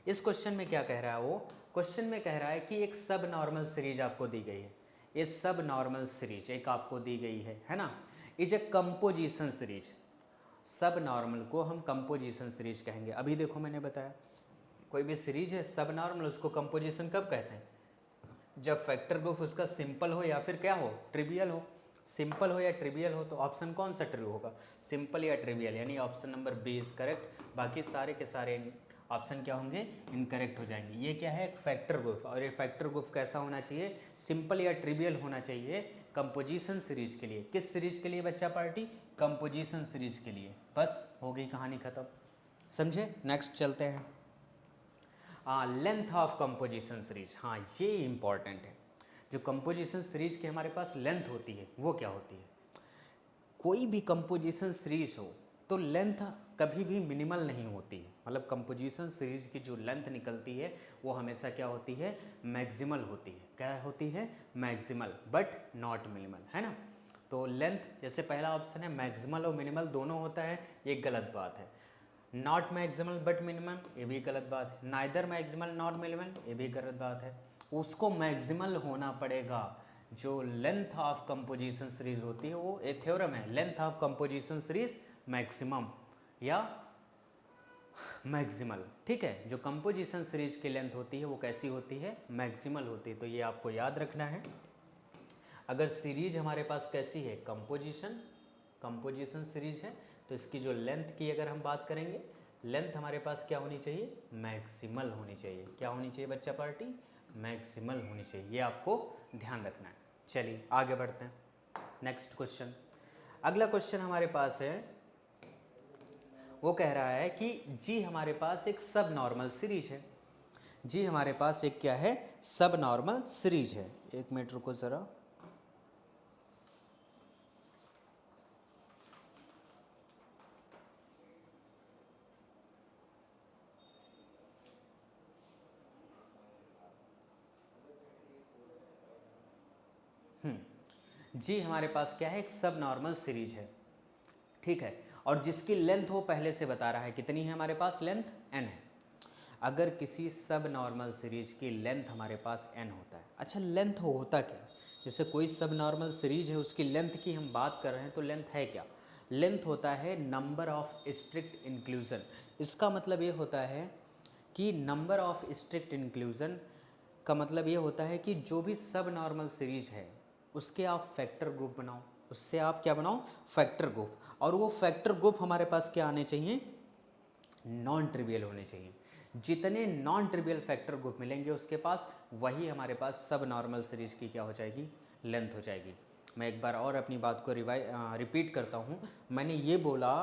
इस क्वेश्चन में क्या कह रहा है, वो क्वेश्चन में कह रहा है कि एक सब नॉर्मल सीरीज आपको दी गई है। ये सब नॉर्मल सीरीज एक आपको दी गई है ना, इज ए कंपोजिशन सीरीज। सब नॉर्मल को हम कंपोजिशन सीरीज कहेंगे। अभी देखो, मैंने बताया कोई भी सीरीज है सब नॉर्मल, उसको कंपोजिशन कब कहते हैं, जब फैक्टर ग्रुप उसका सिंपल हो या फिर क्या हो, ट्रिवियल हो। सिंपल हो या ट्रिवियल हो, तो ऑप्शन कौन सा ट्रू होगा, सिंपल या ट्रिवियल, यानी option number B is correct. बाकी सारे के सारे ऑप्शन क्या होंगे, इनकरेक्ट हो जाएंगे। ये क्या है, एक फैक्टर ग्रुप, और ये फैक्टर ग्रुप कैसा होना चाहिए, सिंपल या ट्रिवियल होना चाहिए कंपोजिशन सीरीज के लिए। किस सीरीज के लिए बच्चा पार्टी, कंपोजिशन सीरीज के लिए। बस हो गई कहानी खत्म, समझे। नेक्स्ट चलते हैं। लेंथ ऑफ कंपोजिशन सीरीज, हाँ ये इंपॉर्टेंट है। जो कंपोजिशन सीरीज की हमारे पास लेंथ होती है वो क्या होती है। कोई भी कंपोजिशन सीरीज हो तो लेंथ कभी भी मिनिमल नहीं होती है, मतलब कंपोजिशन सीरीज की जो लेंथ निकलती है वो हमेशा क्या होती है, मैक्सिमल होती है। क्या होती है, मैक्सिमल, बट नॉट मिनिमल, है ना। तो लेंथ, जैसे पहला ऑप्शन है मैक्सिमल और मिनिमल दोनों होता है, ये गलत बात है। नॉट मैक्सिमल बट मिनिमल, ये भी गलत बात है। नाइदर मैक्सिमल नॉट मिनिमल, ये भी गलत बात है। उसको मैक्सिमल होना पड़ेगा। जो लेंथ ऑफ कंपोजिशन सीरीज होती है वो एक थ्योरम है, length of composition series maximum या मैक्सिमल, ठीक है। जो कंपोजिशन सीरीज की लेंथ होती है वो कैसी होती है, मैक्सिमल होती है। तो ये आपको याद रखना है। अगर सीरीज हमारे पास कैसी है, कंपोजिशन कंपोजिशन सीरीज है तो इसकी जो लेंथ की अगर हम बात करेंगे, लेंथ हमारे पास क्या होनी चाहिए, मैक्सिमल होनी चाहिए। क्या होनी चाहिए बच्चा पार्टी, मैक्सिमल होनी चाहिए, ये आपको ध्यान रखना है। चलिए आगे बढ़ते हैं, नेक्स्ट क्वेश्चन। अगला क्वेश्चन हमारे पास है, वो कह रहा है कि जी हमारे पास एक सब नॉर्मल सीरीज है। जी हमारे पास एक क्या है, सब नॉर्मल सीरीज है। एक मिनट रुको ज़रा। जी हमारे पास क्या है, एक सब नॉर्मल सीरीज है, ठीक है, और जिसकी लेंथ वो पहले से बता रहा है कितनी है हमारे पास, लेंथ n है। अगर किसी सब नॉर्मल सीरीज की लेंथ हमारे पास n होता है, अच्छा लेंथ होता क्या है, जैसे कोई सब नॉर्मल सीरीज है उसकी लेंथ की हम बात कर रहे हैं, तो लेंथ है क्या, लेंथ होता है नंबर ऑफ स्ट्रिक्ट इंक्लूजन। इसका मतलब ये होता है कि नंबर ऑफ स्ट्रिक्ट इंक्लूजन का मतलब ये होता है कि जो भी सब नॉर्मल सीरीज है उसके आप फैक्टर ग्रुप बनाओ, उससे आप क्या बनाओ, फैक्टर ग्रुप, और वो फैक्टर ग्रुप हमारे पास क्या आने चाहिए, नॉन ट्रिवियल होने चाहिए। जितने नॉन ट्रिवियल फैक्टर ग्रुप मिलेंगे उसके पास, वही हमारे पास सब नॉर्मल सीरीज की क्या हो जाएगी, लेंथ हो जाएगी। मैं एक बार और अपनी बात को रिपीट करता हूँ। मैंने ये बोला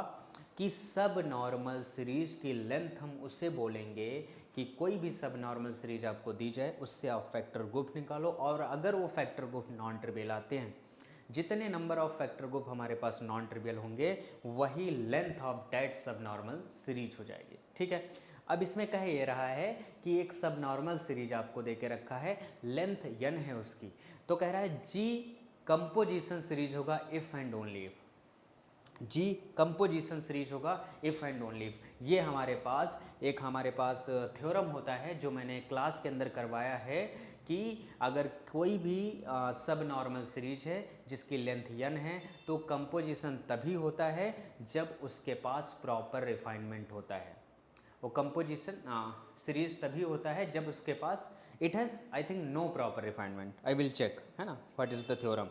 कि सब नॉर्मल सीरीज की लेंथ हम उसे बोलेंगे कि कोई भी सब नॉर्मल सीरीज आपको दी जाए उससे आप फैक्टर ग्रुप निकालो, और अगर वो फैक्टर ग्रुप नॉन ट्रिवियल आते हैं, जितने नंबर ऑफ फैक्टर ग्रुप हमारे पास नॉन ट्रिवियल होंगे वही लेंथ ऑफ डेट सब नॉर्मल सीरीज हो जाएगी, ठीक है। अब इसमें कह ये रहा है कि एक सब नॉर्मल सीरीज आपको दे के रखा है, लेंथ n है उसकी, तो कह रहा है जी कंपोजिशन सीरीज होगा if and only if, G composition series होगा इफ़ एंड ओनली इफ। ये हमारे पास थ्योरम होता है जो मैंने क्लास के अंदर करवाया है कि अगर कोई भी सब नॉर्मल सीरीज है जिसकी लेंथ n है तो कंपोजिशन तभी होता है जब उसके पास प्रॉपर रिफाइनमेंट होता है। वो कंपोजिशन सीरीज तभी होता है जब उसके पास it has I think no proper refinement, I will check, है ना, what is the theorem.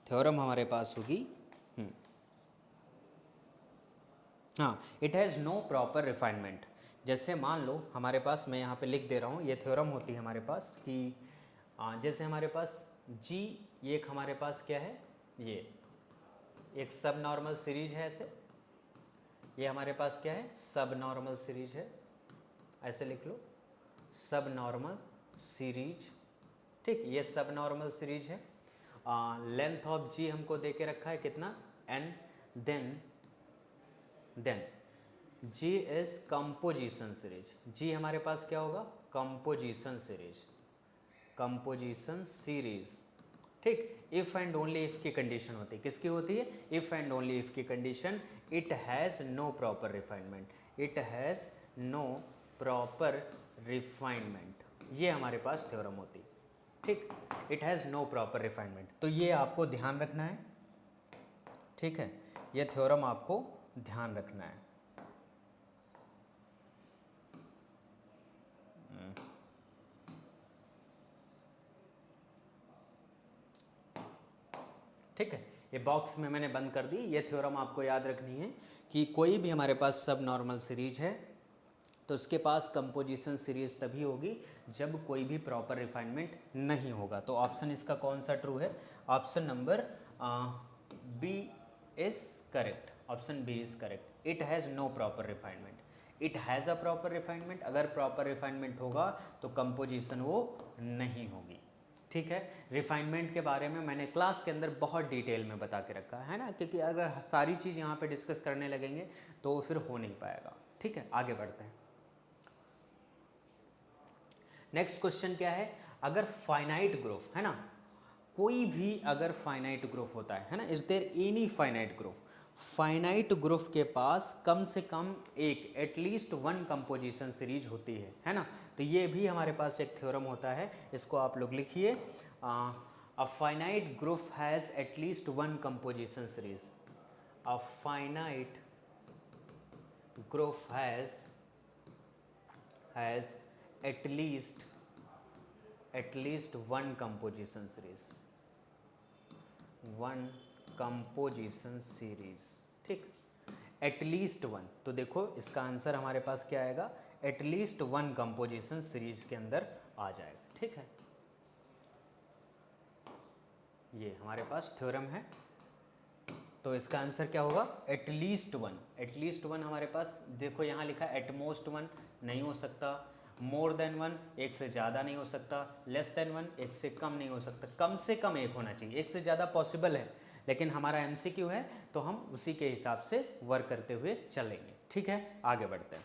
Theorem हमारे पास होगी, हाँ, it has no proper refinement. जैसे मान लो हमारे पास, मैं यहाँ पे लिख दे रहा हूँ, ये थ्योरम होती है हमारे पास कि जैसे हमारे पास जी, ये एक हमारे पास क्या है, ये एक सब नॉर्मल सीरीज है, ऐसे ये हमारे पास क्या है, सब नॉर्मल सीरीज है, ऐसे लिख लो, सब नॉर्मल सीरीज, ठीक, ये सब नॉर्मल सीरीज है। लेंथ ऑफ जी हमको दे के रखा है कितना, n, then G is composition series. G हमारे पास क्या होगा, कंपोजिशन सीरीज, कंपोजिशन सीरीज, ठीक। इफ एंड ओनली इफ की कंडीशन होती है, किसकी होती है, इफ एंड ओनली इफ की condition, it has no proper refinement, it has no proper refinement, ये हमारे पास थ्योरम होती, ठीक, it has no proper refinement. तो ये आपको ध्यान रखना है, ठीक है, ये थ्योरम आपको ध्यान रखना है। ठीक है, ये बॉक्स में मैंने बंद कर दी। ये थ्योरम आपको याद रखनी है कि कोई भी हमारे पास सब नॉर्मल सीरीज है तो उसके पास कंपोजिशन सीरीज तभी होगी जब कोई भी प्रॉपर रिफाइनमेंट नहीं होगा। तो ऑप्शन इसका कौन सा ट्रू है, option number B is correct, option B is correct. It has no proper refinement, it has a proper refinement, अगर प्रॉपर रिफाइनमेंट होगा तो कंपोजिशन वो नहीं होगी, ठीक है। रिफाइनमेंट के बारे में मैंने क्लास के अंदर बहुत डिटेल में बता के रखा है ना, क्योंकि अगर सारी चीज़ यहाँ पे डिस्कस करने लगेंगे तो फिर हो नहीं पाएगा, ठीक है। आगे बढ़ते हैं, नेक्स्ट क्वेश्चन क्या है, अगर फाइनाइट ग्रुप है ना, कोई भी अगर फाइनाइट ग्रुप होता है ना, is there any finite group, finite group के पास कम से कम एक एटलीस्ट वन कंपोजिशन सीरीज होती है ना। तो ये भी हमारे पास एक थ्योरम होता है, इसको आप लोग लिखिए, a finite group has at least one composition series, a finite group has at least one composition series, one composition series, ठीक, एटलीस्ट वन। तो देखो इसका आंसर हमारे पास क्या आएगा, एटलीस्ट वन कंपोजिशन सीरीज के अंदर आ जाएगा, ठीक है। ये हमारे पास थ्योरम है, तो इसका आंसर क्या होगा, एटलीस्ट वन। एटलीस्ट वन हमारे पास देखो यहाँ लिखा है, एटमोस्ट वन नहीं हो सकता, मोर देन वन एक से ज़्यादा नहीं हो सकता, लेस देन वन एक से कम नहीं हो सकता, कम से कम एक होना चाहिए, एक से ज़्यादा पॉसिबल है, लेकिन हमारा एमसीक्यू है तो हम उसी के हिसाब से वर्क करते हुए चलेंगे, ठीक है। आगे बढ़ते हैं।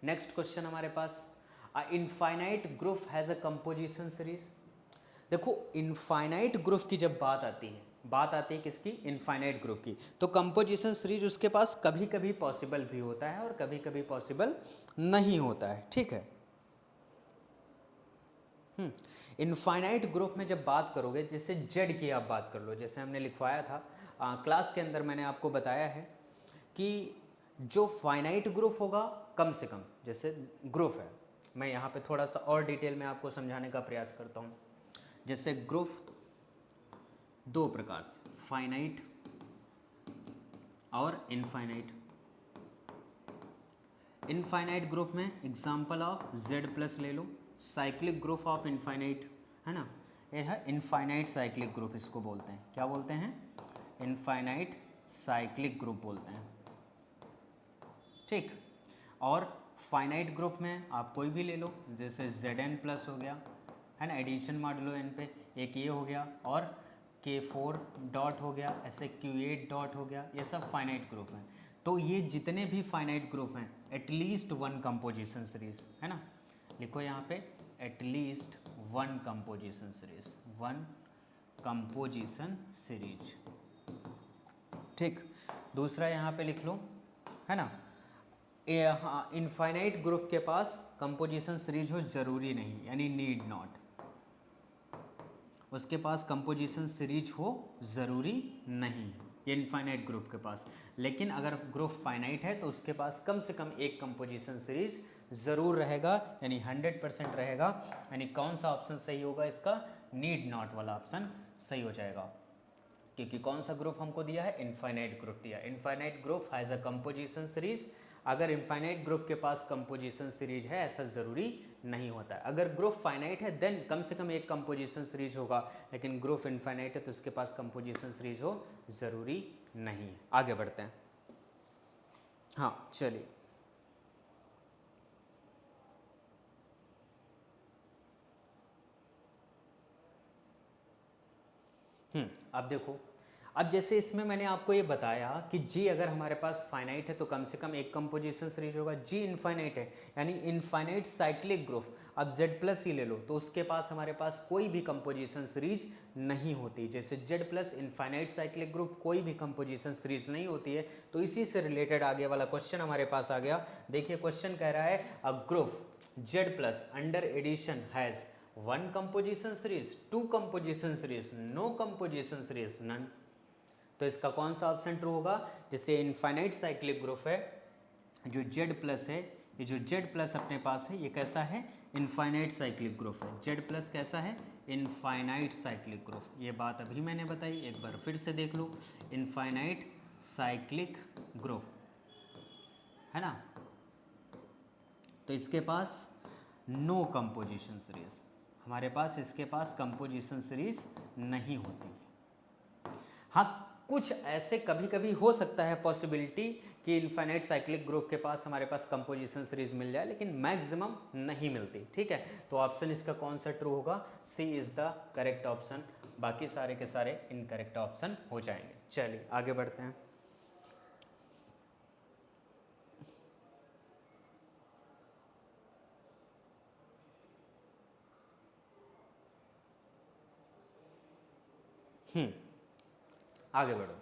नेक्स्ट क्वेश्चन हमारे पास, a infinite group has a composition series. देखो इनफाइनाइट ग्रुप की जब बात आती है किसकी, इनफाइनाइट ग्रुप की, तो कंपोजिशन सीरीज उसके पास कभी कभी पॉसिबल भी होता है और कभी कभी पॉसिबल नहीं होता है, ठीक है। इनफाइनाइट ग्रुप में जब बात करोगे, जैसे जेड की आप बात कर लो, जैसे हमने लिखवाया था क्लास के अंदर, मैंने आपको बताया है कि जो फाइनाइट ग्रुप होगा कम से कम, जैसे ग्रुप है, मैं यहाँ पे थोड़ा सा और डिटेल में आपको समझाने का प्रयास करता हूँ। जैसे ग्रुप दो प्रकार से, फाइनाइट और इनफाइनाइट। इनफाइनाइट ग्रुप में एग्जांपल ऑफ जेड प्लस ले लो, साइक्लिक ग्रुप ऑफ इनफाइनाइट, है ना, ये है इनफाइनाइट साइक्लिक ग्रुप, इसको बोलते हैं, क्या बोलते हैं, इनफाइनाइट साइक्लिक ग्रुप बोलते हैं, ठीक। और फाइनाइट ग्रुप में आप कोई भी ले लो, जैसे जेड एन प्लस हो गया, है ना, एडिशन मार लो एन पे, एक ये हो गया, और K4 डॉट हो गया, ऐसे Q8 डॉट हो गया, ये सब फाइनाइट ग्रुप हैं। तो ये जितने भी फाइनाइट ग्रुप हैं, एटलीस्ट वन कंपोजिशन सीरीज, है ना, लिखो यहाँ पे at least one composition series, one composition series, ठीक। दूसरा यहाँ पे लिख लो, है ना, इनफाइनाइट ग्रुप के पास कंपोजिशन सीरीज हो जरूरी नहीं, यानी नीड नॉट, उसके पास कंपोजिशन सीरीज हो ज़रूरी नहीं है, ये इनफाइनाइट ग्रुप के पास। लेकिन अगर ग्रुप फाइनाइट है तो उसके पास कम से कम एक कंपोजिशन सीरीज ज़रूर रहेगा, यानी 100% रहेगा। यानी कौन सा ऑप्शन सही होगा इसका, नीड नॉट वाला ऑप्शन सही हो जाएगा, क्योंकि कौन सा ग्रुप हमको दिया है, इनफाइनाइट ग्रुप दिया। Infinite group has a composition series. अगर इनफाइनाइट ग्रुप के पास कंपोजिशन सीरीज है ऐसा ज़रूरी नहीं होता है। अगर ग्रुप फाइनाइट है देन कम से कम एक कंपोजिशन सीरीज होगा, लेकिन ग्रुप इनफाइनाइट है तो उसके पास कंपोजिशन सीरीज हो ज़रूरी नहीं है। आगे बढ़ते हैं, हाँ चलिए। अब देखो, अब जैसे इसमें मैंने आपको ये बताया कि जी अगर हमारे पास फाइनाइट है तो कम से कम एक कंपोजिशन सीरीज होगा, जी इनफाइनाइट है यानी इनफाइनाइट साइक्लिक ग्रुप, अब जेड प्लस ही ले लो तो उसके पास हमारे पास कोई भी कंपोजिशन सीरीज नहीं होती। जैसे Z plus infinite cyclic group कोई भी कंपोजिशन सीरीज नहीं होती है। तो इसी से रिलेटेड आगे वाला क्वेश्चन हमारे पास आ गया। देखिए क्वेश्चन कह रहा है a group Z plus under addition has one composition series, two composition series, no composition series, none. तो इसका कौन सा ऑप्शन ट्रू होगा, जैसे इनफाइनाइट साइक्लिक ग्रुप है, जो जेड प्लस है, ये जो जेड प्लस अपने पास है ये कैसा है, इनफाइनाइट साइक्लिक ग्रुप है। जेड प्लस कैसा है, इनफाइनाइट साइक्लिक ग्रुप। ये बात अभी मैंने बताई, एक बार फिर से देख लो, इनफाइनाइट साइक्लिक ग्रुप, है ना। तो इसके पास नो कंपोजिशन सीरीज, हमारे पास इसके पास कंपोजिशन सीरीज नहीं होती। हाँ कुछ ऐसे कभी कभी हो सकता है पॉसिबिलिटी कि इनफाइनाइट साइक्लिक ग्रुप के पास हमारे पास कंपोजिशन सीरीज मिल जाए, लेकिन मैक्सिमम नहीं मिलती, ठीक है। तो ऑप्शन इसका कौन सा ट्रू होगा, सी इज़ द करेक्ट ऑप्शन। बाकी सारे के सारे इनकरेक्ट ऑप्शन हो जाएंगे। चलिए आगे बढ़ते हैं। आगे बढ़ो।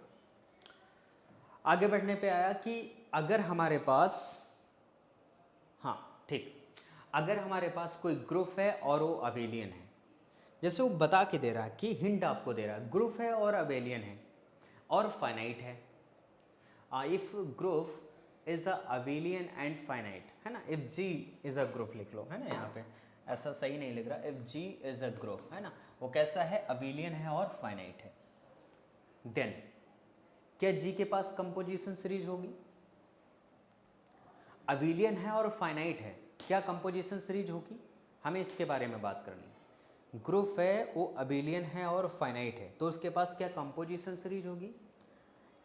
आगे बढ़ने पे आया कि अगर हमारे पास, हाँ ठीक, अगर हमारे पास कोई ग्रुप है और वो अबेलियन है, जैसे वो बता के दे रहा है कि हिंट आपको दे रहा है, ग्रुप है और अबेलियन है और फाइनाइट है। If group is a abelian and finite, है ना, if G is a group लिख लो, है ना, यहाँ पे ऐसा सही नहीं लिख रहा, if G is a group, है ना, वो कैसा है, अबेलियन है और फाइनाइट है। देन क्या जी के पास कंपोजिशन सीरीज होगी? अबिलियन है और फाइनाइट है, क्या कंपोजिशन सीरीज होगी? हमें इसके बारे में बात करनी है। ग्रुप है वो अबिलियन है और फाइनाइट है, तो उसके पास क्या कंपोजिशन सीरीज होगी?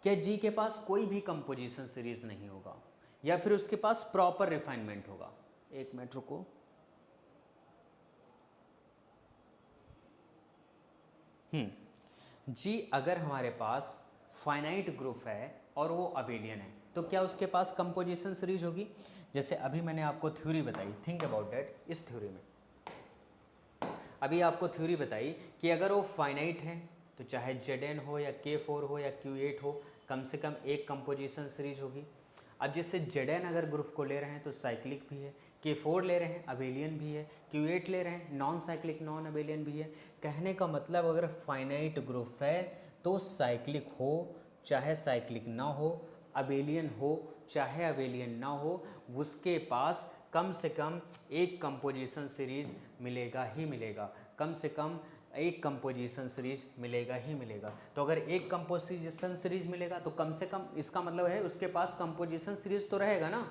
क्या जी के पास कोई भी कंपोजिशन सीरीज नहीं होगा, या फिर उसके पास प्रॉपर रिफाइनमेंट होगा? एक मिनट रुको। जी अगर हमारे पास फाइनाइट ग्रुप है और वो अबेलियन है, तो क्या उसके पास कंपोजिशन सीरीज होगी? जैसे अभी मैंने आपको थ्योरी बताई, थिंक अबाउट दैट। इस थ्योरी में अभी आपको थ्योरी बताई कि अगर वो फाइनाइट है तो चाहे Zn हो या K4 हो या Q8 हो, कम से कम एक कंपोजिशन सीरीज होगी। अब जैसे Zn अगर ग्रुप को ले रहे हैं तो साइक्लिक भी है, K4 ले रहे हैं अबेलियन भी है, Q8 ले रहे हैं नॉन साइक्लिक नॉन अबेलियन भी है। कहने का मतलब अगर फाइनाइट ग्रुप है तो साइक्लिक हो चाहे साइक्लिक ना हो, अबेलियन हो चाहे अबेलियन ना हो, उसके पास कम से कम एक कंपोजिशन सीरीज मिलेगा ही मिलेगा, कम से कम एक कंपोजिशन सीरीज मिलेगा ही मिलेगा। तो अगर एक कंपोजिशन सीरीज मिलेगा तो कम से कम इसका मतलब है उसके पास कंपोजिशन सीरीज तो रहेगा ना।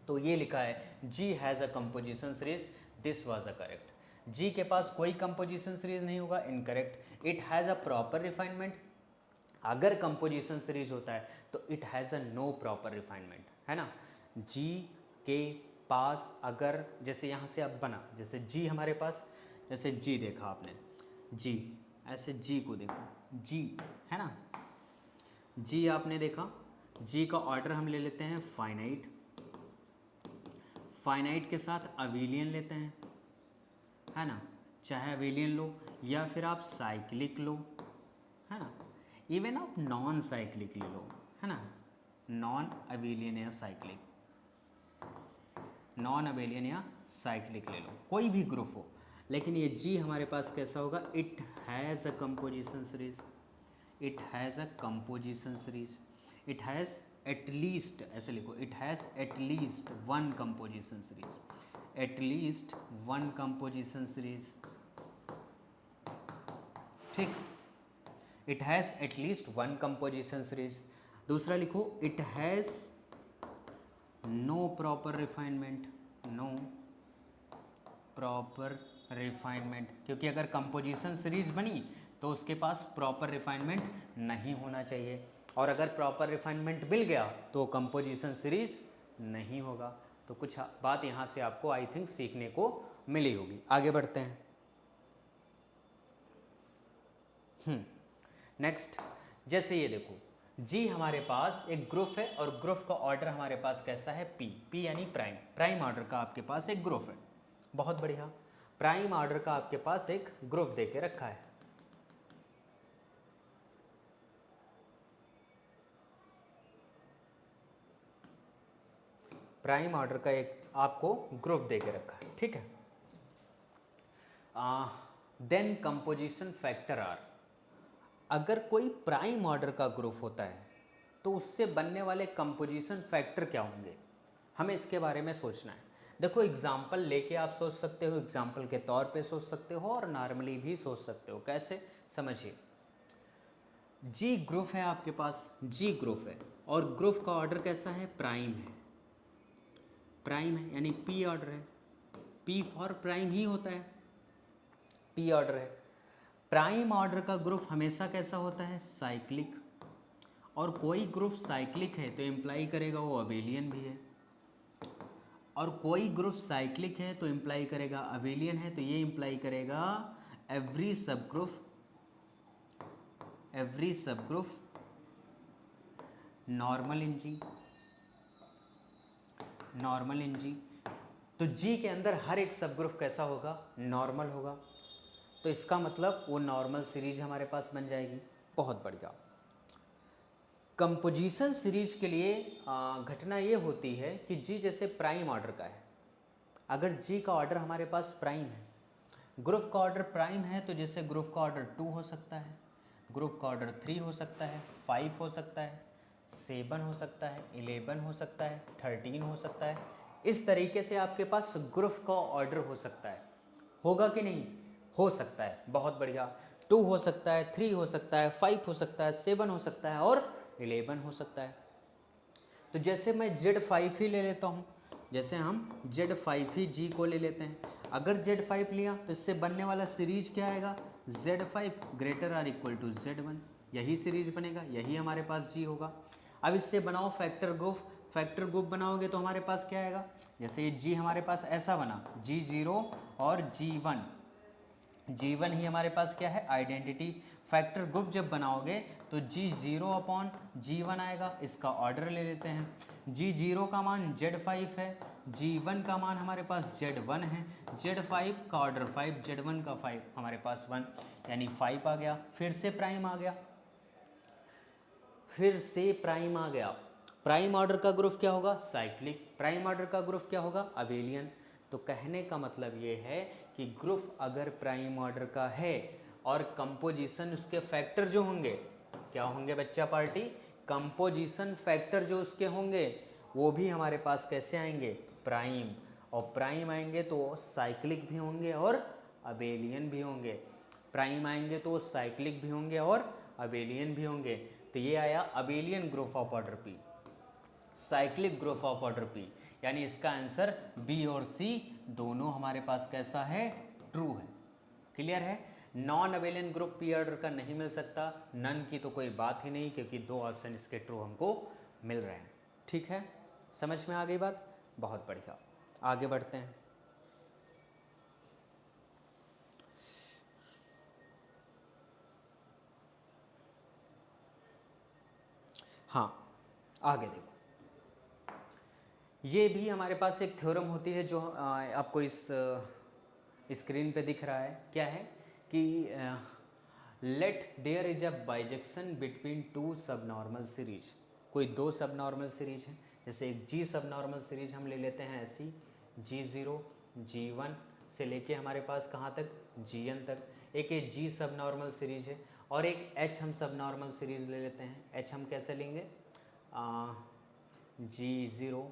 तो ये लिखा है G has a composition series, this was a correct. G के पास कोई कंपोजिशन सीरीज नहीं होगा, incorrect. It has a proper refinement, अगर कंपोजिशन सीरीज होता है तो it has a no proper refinement, है ना। जी के पास अगर जैसे यहाँ से अब बना, जैसे जी हमारे पास, जैसे जी देखा आपने, जी ऐसे जी को देखो, जी है ना, जी आपने देखा, जी का ऑर्डर हम ले लेते हैं फाइनाइट, फाइनाइट के साथ अबेलियन लेते हैं, है ना, चाहे अबेलियन लो या फिर आप साइक्लिक लो, है ना, इवन आप नॉन साइक्लिक ले लो, है ना, नॉन अबेलियन या साइक्लिक, नॉन अबेलियन या साइक्लिक ले लो, कोई भी ग्रुप हो। लेकिन ये जी हमारे पास कैसा होगा? It has a composition series, it has a composition series, it has at least, ऐसे लिखो, it has at least one composition series, at least one composition series, ठीक, it has at least one composition series. दूसरा लिखो, it has no proper refinement, no proper refinement, क्योंकि अगर composition series बनी तो उसके पास प्रॉपर रिफाइनमेंट नहीं होना चाहिए, और अगर प्रॉपर रिफाइनमेंट मिल गया तो कंपोजिशन सीरीज नहीं होगा। तो कुछ बात यहाँ से आपको आई थिंक सीखने को मिली होगी। आगे बढ़ते हैं। नेक्स्ट, जैसे ये देखो, जी हमारे पास एक ग्रुप है और ग्रुप का ऑर्डर हमारे पास कैसा है? पी, पी यानी प्राइम, प्राइम ऑर्डर का आपके पास एक ग्रुप है। बहुत बढ़िया, प्राइम ऑर्डर का आपके पास एक ग्रुप दे के रखा है। प्राइम ऑर्डर का एक आपको ग्रुप दे के रखा है, ठीक है। देन कंपोजिशन फैक्टर आर, अगर कोई प्राइम ऑर्डर का ग्रुप होता है तो उससे बनने वाले कंपोजिशन फैक्टर क्या होंगे, हमें इसके बारे में सोचना है। देखो एग्जाम्पल लेके आप सोच सकते हो, एग्जाम्पल के तौर पे सोच सकते हो और नॉर्मली भी सोच सकते हो। कैसे? समझिए, जी ग्रुप है आपके पास, जी ग्रुप है और ग्रुप का ऑर्डर कैसा है? प्राइम है, प्राइम है यानी पी ऑर्डर है, पी फॉर प्राइम ही होता है, पी ऑर्डर है। प्राइम ऑर्डर का ग्रुप हमेशा कैसा होता है? साइक्लिक, और कोई ग्रुप साइक्लिक है तो इम्प्लाई करेगा वो अबेलियन भी है, और कोई ग्रुप साइक्लिक है तो इम्प्लाई करेगा अबेलियन है, तो ये इम्प्लाई करेगा every sub group normal in G, normal in G. तो जी के अंदर हर एक सब ग्रुप कैसा होगा? नॉर्मल होगा, तो इसका मतलब वो नॉर्मल सीरीज हमारे पास बन जाएगी। बहुत बढ़िया। कंपोजिशन सीरीज के लिए घटना ये होती है कि जी जैसे प्राइम ऑर्डर का है, अगर जी का ऑर्डर हमारे पास प्राइम है, ग्रुप का ऑर्डर प्राइम है, तो जैसे ग्रुप का ऑर्डर 2 हो सकता है, ग्रुप का ऑर्डर 3 हो सकता है, 5 हो सकता है, 7 हो सकता है, 11 हो सकता है, 13 हो सकता है। इस तरीके से आपके पास ग्रुप का ऑर्डर हो सकता है, होगा कि नहीं? हो सकता है। बहुत बढ़िया। 2 हो सकता है, 3 हो सकता है, 5 हो सकता है, 7 हो सकता है और 11 हो सकता है। तो जैसे मैं Z5 ही ले लेता हूँ, जैसे हम Z5 ही G को ले लेते हैं। अगर Z5 लिया तो इससे बनने वाला सीरीज क्या आएगा, Z5 greater or equal to Z1, यही सीरीज बनेगा, यही हमारे पास G होगा। अब इससे बनाओ फैक्टर ग्रुप, फैक्टर ग्रुप बनाओगे तो हमारे पास क्या आएगा, जैसे ये G हमारे पास ऐसा बना, G0 और G1, G1 ही हमारे पास क्या है, आइडेंटिटी। फैक्टर ग्रुप जब बनाओगे तो G0 अपॉन G1 आएगा, इसका ऑर्डर ले लेते हैं। G0 का मान Z5 है, G1 का मान हमारे पास Z1 है, Z5 का ऑर्डर 5, Z1 का 5, हमारे पास 1, यानी 5 आ गया। फिर से प्राइम आ गया, फिर से प्राइम आ गया। प्राइम ऑर्डर का ग्रुप क्या होगा, साइक्लिक। प्राइम ऑर्डर का ग्रुप क्या होगा, अबेलियन। तो कहने का मतलब ये है कि ग्रुप अगर प्राइम ऑर्डर का है और कंपोजिशन उसके फैक्टर जो होंगे, क्या होंगे बच्चा पार्टी, कंपोजिशन फैक्टर जो उसके होंगे वो भी हमारे पास कैसे आएंगे, प्राइम। और प्राइम आएंगे तो साइक्लिक भी होंगे और अबेलियन भी होंगे। प्राइम आएंगे तो साइक्लिक भी होंगे और अबेलियन भी होंगे। तो ये आया abelian group of order P, cyclic group of order P, यानी इसका आंसर बी और सी दोनों हमारे पास कैसा है, ट्रू है। क्लियर है। Non abelian group P order का नहीं मिल सकता, नन की तो कोई बात ही नहीं, क्योंकि 2 ऑप्शन इसके ट्रू हमको मिल रहे हैं। ठीक है, समझ में आ गई बात, बहुत बढ़िया। आगे बढ़ते हैं। हाँ, आगे देखो, ये भी हमारे पास एक थ्योरम होती है जो आपको इस स्क्रीन पे दिख रहा है। क्या है कि let there is a bijection between 2 subnormal series. कोई 2 सबनॉर्मल सीरीज है, जैसे एक G सबनॉर्मल सीरीज हम ले लेते हैं ऐसी, G0 G1 से लेके हमारे पास कहाँ तक, Gn तक। एक ये G सबनॉर्मल सीरीज है और एक H हम सबनॉर्मल सीरीज ले लेते हैं। H हम कैसे लेंगे, G0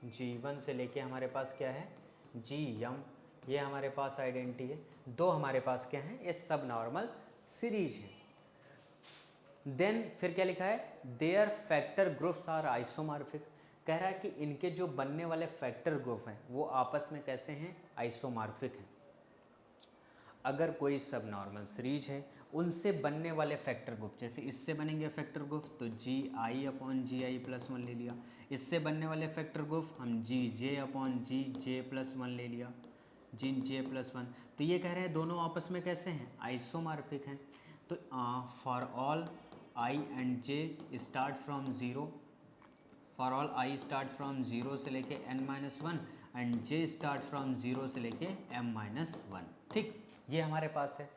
G1 से लेके हमारे पास क्या है, Gm, ये हमारे पास आइडेंटिटी है। 2 हमारे पास क्या है, ये सब नॉर्मल सीरीज है। देन फिर क्या लिखा है, their factor groups are isomorphic. कह रहा है कि इनके जो बनने वाले फैक्टर ग्रुप हैं वो आपस में कैसे हैं, आइसोमॉर्फिक हैं। अगर कोई सब नॉर्मल सीरीज है उनसे बनने वाले फैक्टर ग्रुप, जैसे इससे बनेंगे फैक्टर ग्रुप तो Gi अपॉन Gi+1 ले लिया, इससे बनने वाले फैक्टर ग्रुप हम Gj अपॉन Gj+1 ले लिया, Gj+1। तो ये कह रहे हैं दोनों आपस में कैसे हैं, आइसोमॉर्फिक हैं। तो for all I and J start from 0, for all I start from 0 से लेके n-1 and J start from 0 से लेके m-1। ठीक, ये हमारे पास है।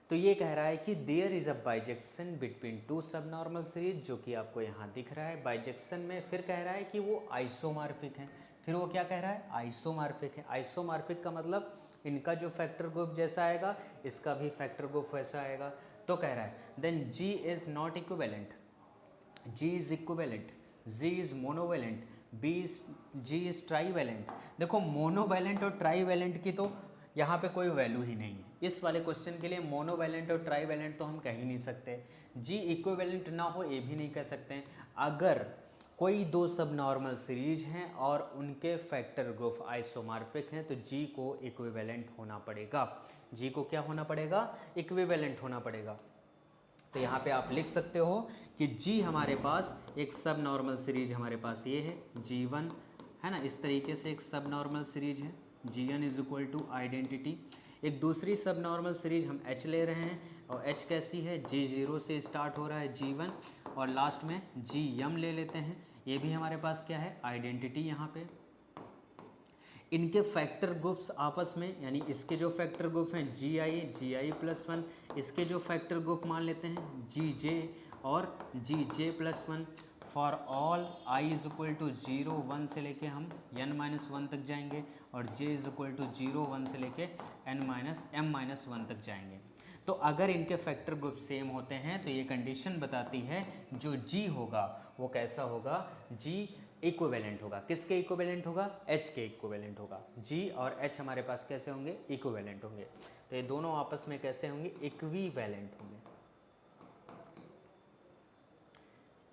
तो ये कह रहा है कि there is a bijection between 2 subnormal series, जो कि आपको यहाँ दिख रहा है बाइजेक्शन में। फिर कह रहा है कि वो आइसोमॉर्फिक है। फिर वो क्या कह रहा है, आइसोमॉर्फिक है। आइसोमॉर्फिक का मतलब इनका जो फैक्टर ग्रुप जैसा आएगा इसका भी फैक्टर ग्रुप वैसा आएगा। तो कह रहा है then G is not equivalent, G is equivalent, Z is monovalent, G is trivalent. देखो मोनोवेलेंट और ट्राईवेलेंट की तो यहाँ पे कोई वैल्यू ही नहीं है। इस वाले क्वेश्चन के लिए मोनोवेलेंट और ट्राईवेलेंट तो हम कह ही नहीं सकते। G इक्विवेलेंट ना हो ये भी नहीं कह सकते हैं। अगर कोई 2 सब नॉर्मल सीरीज हैं और उनके फैक्टर ग्रुप आइसोमॉर्फिक हैं तो G को इक्विवेलेंट होना पड़ेगा। G को क्या होना पड़ेगा, इक्विवेलेंट होना पड़ेगा। तो यहाँ पे आप लिख सकते हो कि G हमारे पास एक सब नॉर्मल सीरीज हमारे पास ये है G1 है ना, इस तरीके से एक सब नॉर्मल सीरीज है Gn is equal to identity. एक दूसरी सब नॉर्मल सीरीज हम H ले रहे हैं और H कैसी है, G0 से स्टार्ट हो रहा है G1 और लास्ट में Gm ले लेते हैं। ये भी हमारे पास क्या है, आइडेंटिटी। यहाँ पे इनके फैक्टर ग्रुप्स आपस में, यानी इसके जो फैक्टर ग्रुप हैं Gi+1, इसके जो फैक्टर ग्रुप मान लेते हैं Gj और Gj+1। For all I is equal to 0 1 से लेके हम n-1 तक जाएंगे और J इज इक्वल टू 0 1 से लेके m-1 तक जाएंगे। तो अगर इनके फैक्टर ग्रुप सेम होते हैं तो ये कंडीशन बताती है जो G होगा वो कैसा होगा, G इक्विवेलेंट होगा। किसके इक्विवेलेंट होगा? H के इक्विवेलेंट होगा। G और H हमारे पास कैसे होंगे? इक्विवेलेंट होंगे। तो ये दोनों आपस में कैसे होंगे? इक्विवेलेंट होंगे।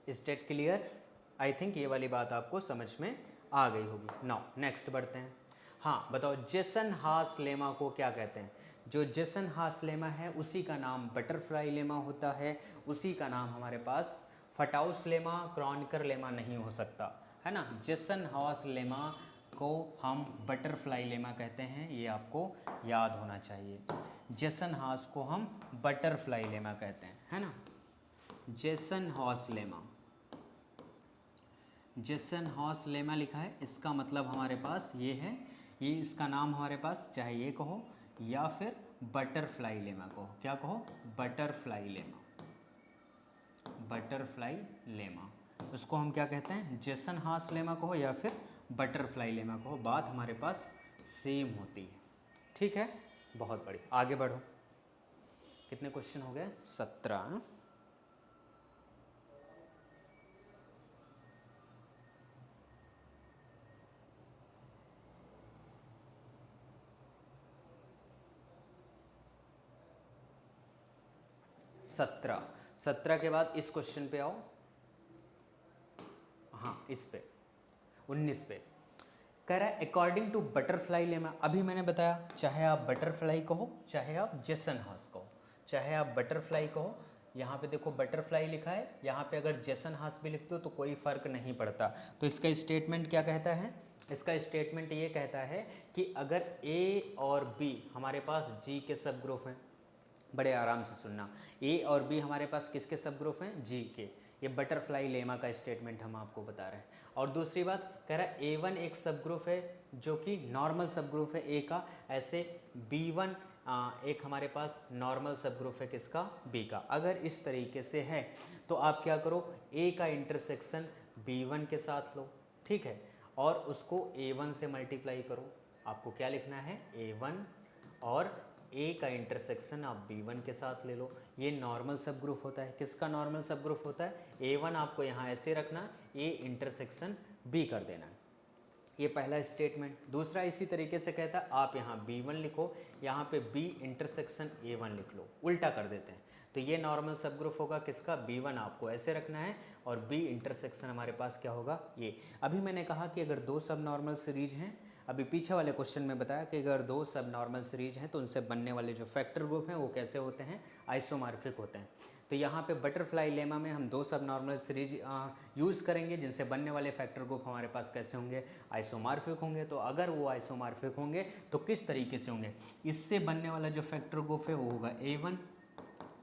State clear? आई थिंक ये वाली बात आपको समझ में आ गई होगी। नाउ नेक्स्ट बढ़ते हैं। हाँ बताओ, जेसन हास लेमा को क्या कहते हैं? जो जेसन हास लेमा है उसी का नाम बटरफ्लाई लेमा होता है, उसी का नाम हमारे पास फटाउस लेमा, क्रॉनिकर लेमा नहीं हो सकता, है ना। जेसन हास लेमा को हम बटरफ्लाई लेमा कहते हैं, ये आपको याद होना चाहिए। जेसन हास को हम बटरफ्लाई लेमा कहते हैं, है ना। Jason house lemma, Jason house lemma लिखा है, इसका मतलब हमारे पास ये है, ये इसका नाम हमारे पास चाहे ये कहो या फिर बटरफ्लाई लेमा कहो। क्या कहो? Butterfly lemma, butterfly lemma. उसको हम क्या कहते हैं? जेसन हॉस लेमा कहो या फिर बटरफ्लाई लेमा कहो, बात हमारे पास सेम होती है। ठीक है, बहुत बढ़िया, आगे बढ़ो। कितने क्वेश्चन हो गए? 17। सत्रह के बाद इस क्वेश्चन पे आओ। हाँ इस पे 19 पे कह रहा है अकॉर्डिंग टू बटरफ्लाई लेमा। अभी मैंने बताया, चाहे आप बटरफ्लाई कहो चाहे आप जेसन हास कहो, चाहे आप बटरफ्लाई कहो, यहाँ पे देखो बटरफ्लाई लिखा है, यहाँ पे अगर जेसन हास भी लिखते हो तो कोई फ़र्क नहीं पड़ता। तो इसका स्टेटमेंट क्या कहता है? इसका स्टेटमेंट ये कहता है कि अगर ए और बी हमारे पास जी के सब ग्रुप हैं, बड़े आराम से सुनना, ए और बी हमारे पास किसके सब ग्रुप हैं? जी के। ये बटरफ्लाई लेमा का स्टेटमेंट हम आपको बता रहे हैं। और दूसरी बात कह रहा है A1 एक सब ग्रुप है जो कि नॉर्मल सब ग्रुप है A का, ऐसे B1 एक हमारे पास नॉर्मल सब ग्रुप है किसका? B का। अगर इस तरीके से है तो आप क्या करो, A का इंटरसेक्शन B1 के साथ लो, ठीक है, और उसको A1 से मल्टीप्लाई करो। आपको क्या लिखना है? A1 और A का इंटरसेक्शन आप B1 के साथ ले लो। ये नॉर्मल सब ग्रुप होता है। किसका नॉर्मल सब ग्रुप होता है? A1 आपको यहाँ ऐसे रखना, A इंटरसेक्शन B कर देना है। ये पहला स्टेटमेंट। दूसरा इसी तरीके से कहता है आप यहाँ B1 लिखो, यहाँ पे B इंटरसेक्शन A1 लिख लो, उल्टा कर देते हैं। तो ये नॉर्मल सब ग्रुप होगा किसका? B1 आपको ऐसे रखना है और B इंटरसेक्शन हमारे पास क्या होगा? ये। अभी मैंने कहा कि अगर दो सब नॉर्मल सीरीज हैं, अभी पीछे वाले क्वेश्चन में बताया कि अगर दो सब नॉर्मल सीरीज हैं तो उनसे बनने वाले जो फैक्टर ग्रुप हैं वो कैसे होते हैं? आइसोमॉर्फिक होते हैं। तो यहाँ पे बटरफ्लाई लेमा में हम दो सब नॉर्मल सीरीज यूज़ करेंगे जिनसे बनने वाले फैक्टर ग्रुप हमारे पास कैसे होंगे? आइसोमॉर्फिक होंगे। तो अगर वो आइसोमॉर्फिक होंगे तो किस तरीके से होंगे? इससे बनने वाला जो फैक्टर ग्रुप है वो होगा A1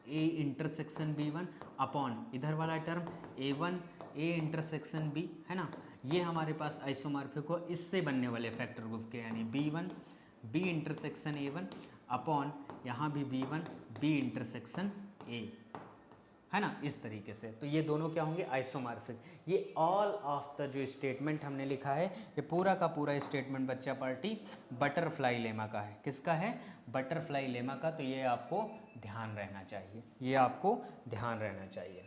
A intersection B1 upon इधर वाला term A1 A intersection B, है ना। ये हमारे पास आइसोमॉर्फिक हो इससे बनने वाले फैक्टर ग्रुप के, यानी B1 B intersection A1 upon यहाँ भी B1 B इंटरसेक्शन A, है ना, इस तरीके से। तो ये दोनों क्या होंगे? आइसोमॉर्फिक। ये ऑल ऑफ द जो स्टेटमेंट हमने लिखा है, ये पूरा का पूरा स्टेटमेंट बच्चा पार्टी बटरफ्लाई लेमा का है। किसका है? बटरफ्लाई लेमा का। तो ये आपको ध्यान रहना चाहिए, ये आपको ध्यान रहना चाहिए।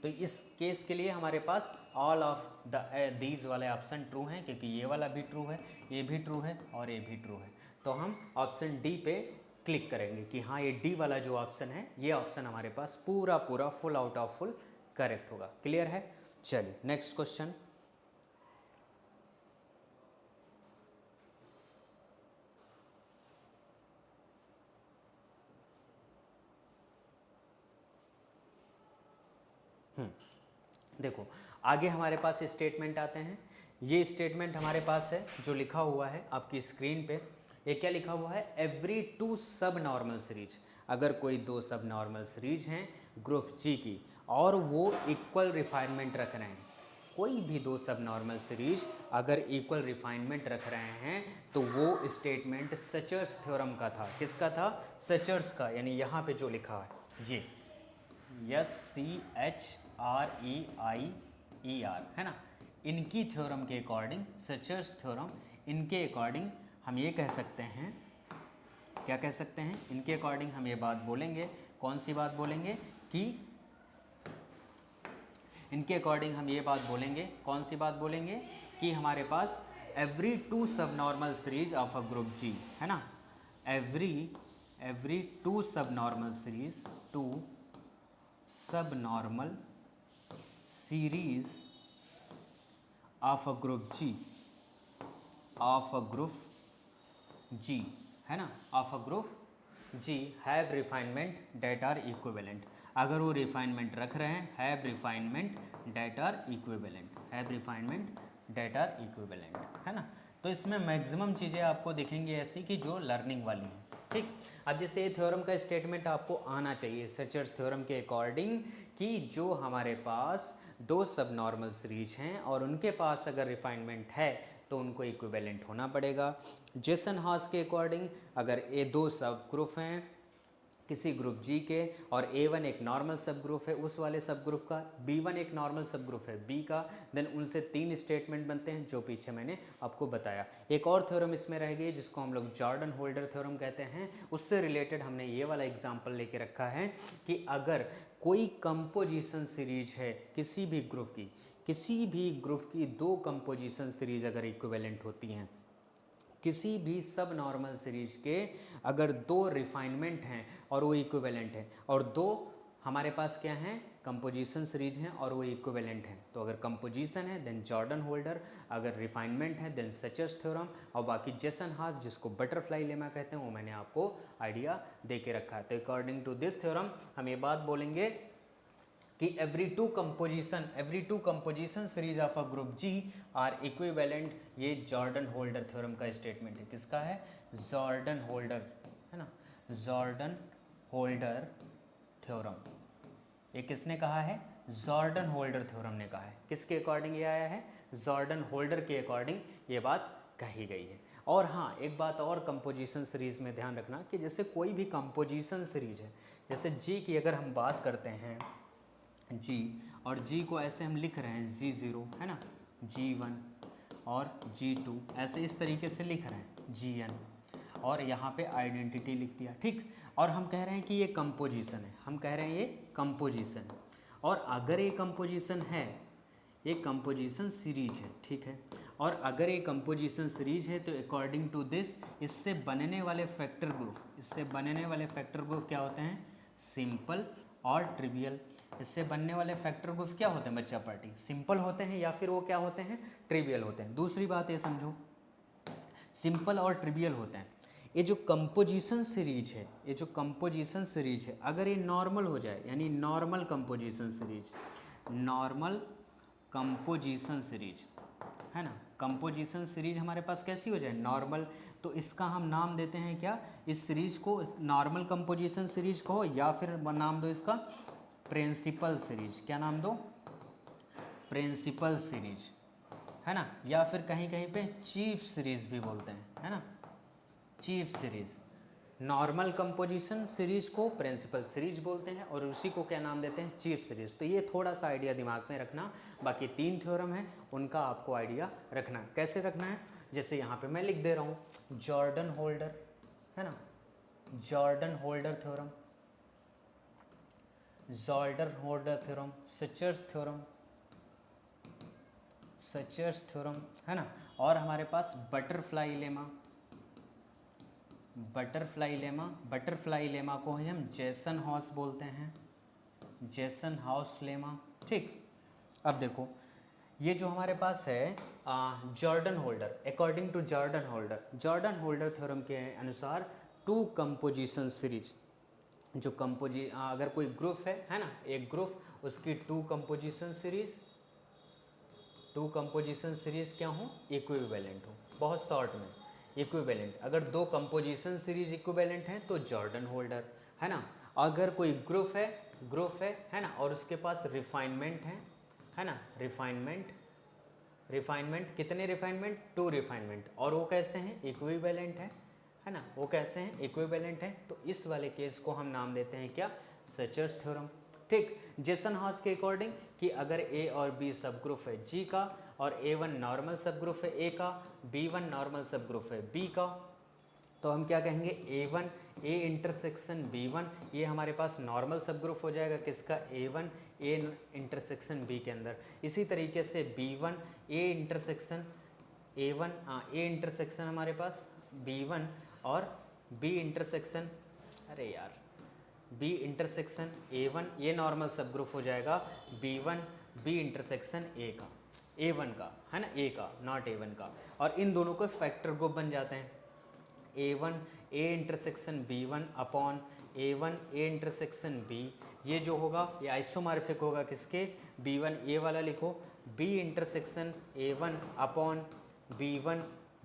तो इस केस के लिए हमारे पास ऑल ऑफ द दीज वाले ऑप्शन ट्रू हैं, क्योंकि ये वाला भी ट्रू है, ये भी ट्रू है और ये भी ट्रू है। तो हम ऑप्शन डी पे क्लिक करेंगे कि हाँ ये डी वाला जो ऑप्शन है, ये ऑप्शन हमारे पास पूरा पूरा full out of full correct होगा। क्लियर है? चलिए नेक्स्ट क्वेश्चन। देखो आगे हमारे पास स्टेटमेंट आते हैं। ये स्टेटमेंट हमारे पास है जो लिखा हुआ है आपकी स्क्रीन पे। ये क्या लिखा हुआ है? Every two sub normal series, अगर कोई दो सब नॉर्मल सीरीज हैं ग्रुप जी की और वो इक्वल रिफाइनमेंट रख रहे हैं, कोई भी दो सब नॉर्मल सीरीज अगर इक्वल रिफाइनमेंट रख रहे हैं तो वो स्टेटमेंट सचर्स थ्योरम का था। किसका था? सचर्स का। यानी यहाँ पे जो लिखा है ये SCHREIER, है ना, इनकी थ्योरम के अकॉर्डिंग, सचर्स थ्योरम, इनके अकॉर्डिंग हम ये कह सकते हैं, क्या कह सकते हैं? इनके अकॉर्डिंग हम ये बात बोलेंगे, कौन सी बात बोलेंगे? कि इनके अकॉर्डिंग हम ये बात बोलेंगे, कौन सी बात बोलेंगे, कि हमारे पास every two sub normal series of a group G, है ना, every two sub normal series, two sub normal series of a group G, of a group G, है ना, of a group G have refinement that are equivalent. अगर वो refinement रख रहे हैं, have refinement that are equivalent, have refinement that are equivalent, है ना। तो इसमें मैक्सिमम चीज़ें आपको दिखेंगी ऐसी कि जो लर्निंग वाली हैं, ठीक। अब जैसे ये थ्योरम का स्टेटमेंट आपको आना चाहिए सचर्स थ्योरम के अकॉर्डिंग, कि जो हमारे पास दो सब नॉर्मल सीरीज हैं और उनके पास अगर रिफाइनमेंट है तो उनको इक्विवेलेंट होना पड़ेगा। जेसन हॉस के अकॉर्डिंग अगर ये दो सब ग्रुप हैं किसी ग्रुप जी के और A1 एक नॉर्मल सब ग्रुप है उस वाले सब ग्रुप का, B1 एक नॉर्मल सब ग्रुप है B का, देन उनसे 3 स्टेटमेंट बनते हैं जो पीछे मैंने आपको बताया। एक और थ्योरम इसमें रह गई जिसको हम लोग जॉर्डन होल्डर थ्योरम कहते हैं। उससे रिलेटेड हमने ये वाला एग्जाम्पल लेके रखा है कि अगर कोई कंपोजिशन सीरीज है किसी भी ग्रुप की, किसी भी ग्रुप की दो कंपोजिशन सीरीज अगर इक्विवेलेंट होती हैं, किसी भी सब नॉर्मल सीरीज के अगर दो रिफाइनमेंट हैं और वो इक्विवेलेंट हैं, और दो हमारे पास क्या हैं, कंपोजिशन सीरीज हैं और वो इक्विवेलेंट हैं, तो अगर कंपोजिशन है देन जॉर्डन होल्डर, अगर रिफाइनमेंट है देन सचर्स थ्योरम, और बाकी जेसन हास जिसको बटरफ्लाई लेमा कहते हैं वो मैंने आपको आइडिया दे के रखा है। तो अकॉर्डिंग टू दिस थ्योरम हम ये बात बोलेंगे कि every two composition series of a group G are equivalent. ये जॉर्डन होल्डर थ्योरम का स्टेटमेंट है। किसका है, जॉर्डन होल्डर, है ना, जॉर्डन होल्डर थ्योरम। ये किसने कहा है, जॉर्डन होल्डर थ्योरम ने कहा है। किसके अकॉर्डिंग ये आया है, जॉर्डन होल्डर के अकॉर्डिंग ये बात कही गई है। और हाँ, एक बात और कंपोजिशन सीरीज में ध्यान रखना कि जैसे कोई भी कंपोजिशन सीरीज है, जैसे जी की अगर हम बात करते हैं, जी और जी को ऐसे हम लिख रहे हैं G0, है ना, G1 और G2 ऐसे इस तरीके से लिख रहे हैं Gn, और यहाँ पे आइडेंटिटी लिख दिया, ठीक। और हम कह रहे हैं कि ये कंपोजिशन है, हम कह रहे हैं ये कंपोजिशन है। और अगर ये कंपोजिशन है, ये कंपोजिशन सीरीज है, ठीक है, और अगर ये कंपोजिशन सीरीज है तो अकॉर्डिंग टू दिस इससे बनने वाले फैक्टर ग्रुप, इससे बनने वाले फैक्टर ग्रुप क्या होते हैं, सिंपल और ट्रिवियल। इससे बनने वाले फैक्टर ग्रुप क्या होते हैं बच्चा पार्टी, सिंपल होते हैं या फिर वो क्या होते हैं, ट्रिवियल होते हैं। दूसरी बात ये समझो, सिंपल और ट्रिवियल होते हैं। ये जो कंपोजिशन सीरीज है, ये जो कंपोजिशन सीरीज है अगर ये नॉर्मल हो जाए, यानी normal composition series, normal composition series, है ना, कंपोजिशन सीरीज हमारे पास कैसी हो जाए, नॉर्मल, तो इसका हम नाम देते हैं क्या, इस सीरीज को नॉर्मल कंपोजिशन सीरीज कहो या फिर नाम दो इसका प्रिंसिपल सीरीज। क्या नाम दो, प्रिंसिपल सीरीज, है ना, या फिर कहीं कहीं पे चीफ सीरीज भी बोलते हैं, है ना, chief series. Normal composition series को प्रिंसिपल सीरीज बोलते हैं और उसी को क्या नाम देते हैं, चीफ सीरीज। तो ये थोड़ा सा आइडिया दिमाग में रखना। बाकी 3 थ्योरम है उनका आपको आइडिया रखना है। कैसे रखना है, जैसे यहाँ पे मैं लिख दे रहा हूँ जॉर्डन होल्डर, है ना, Jordan Holder theorem, Jordan Holder theorem, Schreier's theorem, Schreier's theorem, है ना, और हमारे पास butterfly lemma, butterfly lemma, butterfly lemma को हम जेसन हॉस बोलते हैं, जेसन हाउस लेमा, ठीक। अब देखो ये जो हमारे पास है Jordan Holder, according to Jordan Holder, Jordan Holder theorem के अनुसार टू कंपोजिशन सीरीज, जो अगर कोई ग्रुप है ना, एक ग्रुप, उसकी two composition series, two composition series क्या हो, इक्विवेलेंट हो। बहुत शॉर्ट में इक्विवेलेंट, अगर दो कंपोजिशन सीरीज इक्विवेलेंट हैं तो जॉर्डन होल्डर, है ना। अगर कोई ग्रुप है ना, और उसके पास रिफाइनमेंट है ना, रिफाइनमेंट कितने रिफाइनमेंट, 2 रिफाइनमेंट, और वो कैसे हैं, इक्विवेलेंट है ना, वो कैसे हैं, इक्विवेलेंट है, तो इस वाले केस को हम नाम देते हैं क्या, सचर्स थ्योरम, ठीक। जेसन हॉस के अकॉर्डिंग कि अगर ए और बी सब ग्रुप है जी का, और A1 नॉर्मल सब ग्रुप है ए का, B1 नॉर्मल सब ग्रुप है बी का, तो हम क्या कहेंगे, A1 A इंटरसेक्शन B1, ये हमारे पास नॉर्मल सब ग्रुप हो जाएगा किसका, A1 ए इंटरसेक्शन बी के अंदर। इसी तरीके से B1 A intersection A1, A intersection हमारे पास B1 और बी इंटरसेक्शन, अरे यार बी इंटरसेक्शन A1, ये नॉर्मल सब ग्रुप हो जाएगा B1 बी इंटरसेक्शन ए का, A1 का है ना, ए का नॉट A1 का, और इन दोनों को फैक्टर ग्रुप बन जाते हैं। A1 A intersection B1 upon A1 A intersection B, ये जो होगा ये आइसोमॉर्फिक होगा किसके, B1 ए वाला लिखो, B intersection A1 upon B1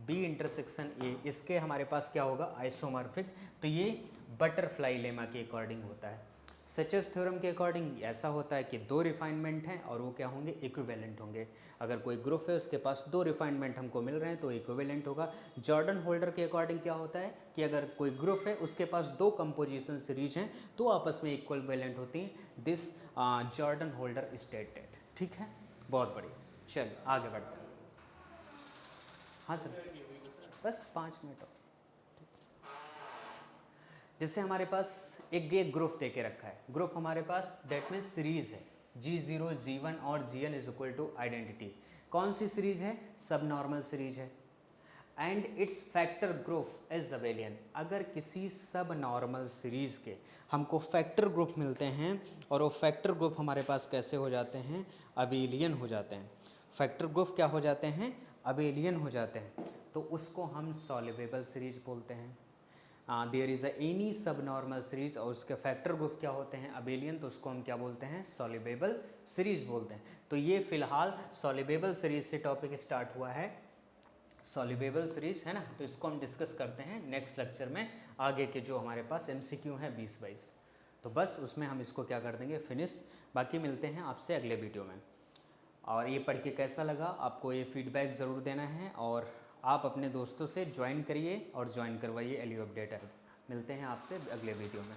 B intersection A, इसके हमारे पास क्या होगा आइसोमॉर्फिक। तो ये बटरफ्लाई लेमा के अकॉर्डिंग होता है। सचेस थ्योरम के अकॉर्डिंग ऐसा होता है कि दो रिफाइनमेंट हैं और वो क्या होंगे, इक्विवेलेंट होंगे। अगर कोई ग्रुप है उसके पास दो रिफाइनमेंट हमको मिल रहे हैं तो इक्विवेलेंट होगा। जॉर्डन होल्डर के अकॉर्डिंग क्या होता है कि अगर कोई ग्रुप है उसके पास दो कंपोजिशन सीरीज हैं तो आपस में इक्विवेलेंट होती हैं। This Jordan holder stated. ठीक है, बहुत बढ़िया। चलिए आगे बढ़ते हैं। हाँ सर, बस 5 मिनट और। जैसे हमारे पास एक ग्रुप दे के रखा है, ग्रुप हमारे पास दैट मीन्स सीरीज है G0 G1 और Gn is equal to identity. कौन सी सीरीज है, सब नॉर्मल सीरीज है। And its factor group is abelian. अगर किसी सब नॉर्मल सीरीज के हमको फैक्टर ग्रुप मिलते हैं और वो फैक्टर ग्रुप हमारे पास कैसे हो जाते हैं, अबेलियन हो जाते हैं। फैक्टर ग्रुप क्या हो जाते हैं, अबेलियन हो जाते हैं, तो उसको हम सॉल्युबल सीरीज बोलते हैं। देयर इज़ एनी सब नॉर्मल सीरीज और उसके फैक्टर ग्रुप क्या होते हैं, अबेलियन, तो उसको हम क्या बोलते हैं, सॉल्युबल सीरीज बोलते हैं। तो ये फिलहाल सॉल्युबल सीरीज से टॉपिक स्टार्ट हुआ है, सॉल्युबल सीरीज है ना। तो इसको हम डिस्कस करते हैं नेक्स्ट लेक्चर में, आगे के जो हमारे पास MCQ हैं 20-22, तो बस उसमें हम इसको क्या कर देंगे, फिनिश। बाकी मिलते हैं आपसे अगले वीडियो में। और ये पढ़ के कैसा लगा आपको, ये फीडबैक ज़रूर देना है, और आप अपने दोस्तों से ज्वाइन करिए और ज्वाइन करवाइए LU अपडेट ऐप। मिलते हैं आपसे अगले वीडियो में।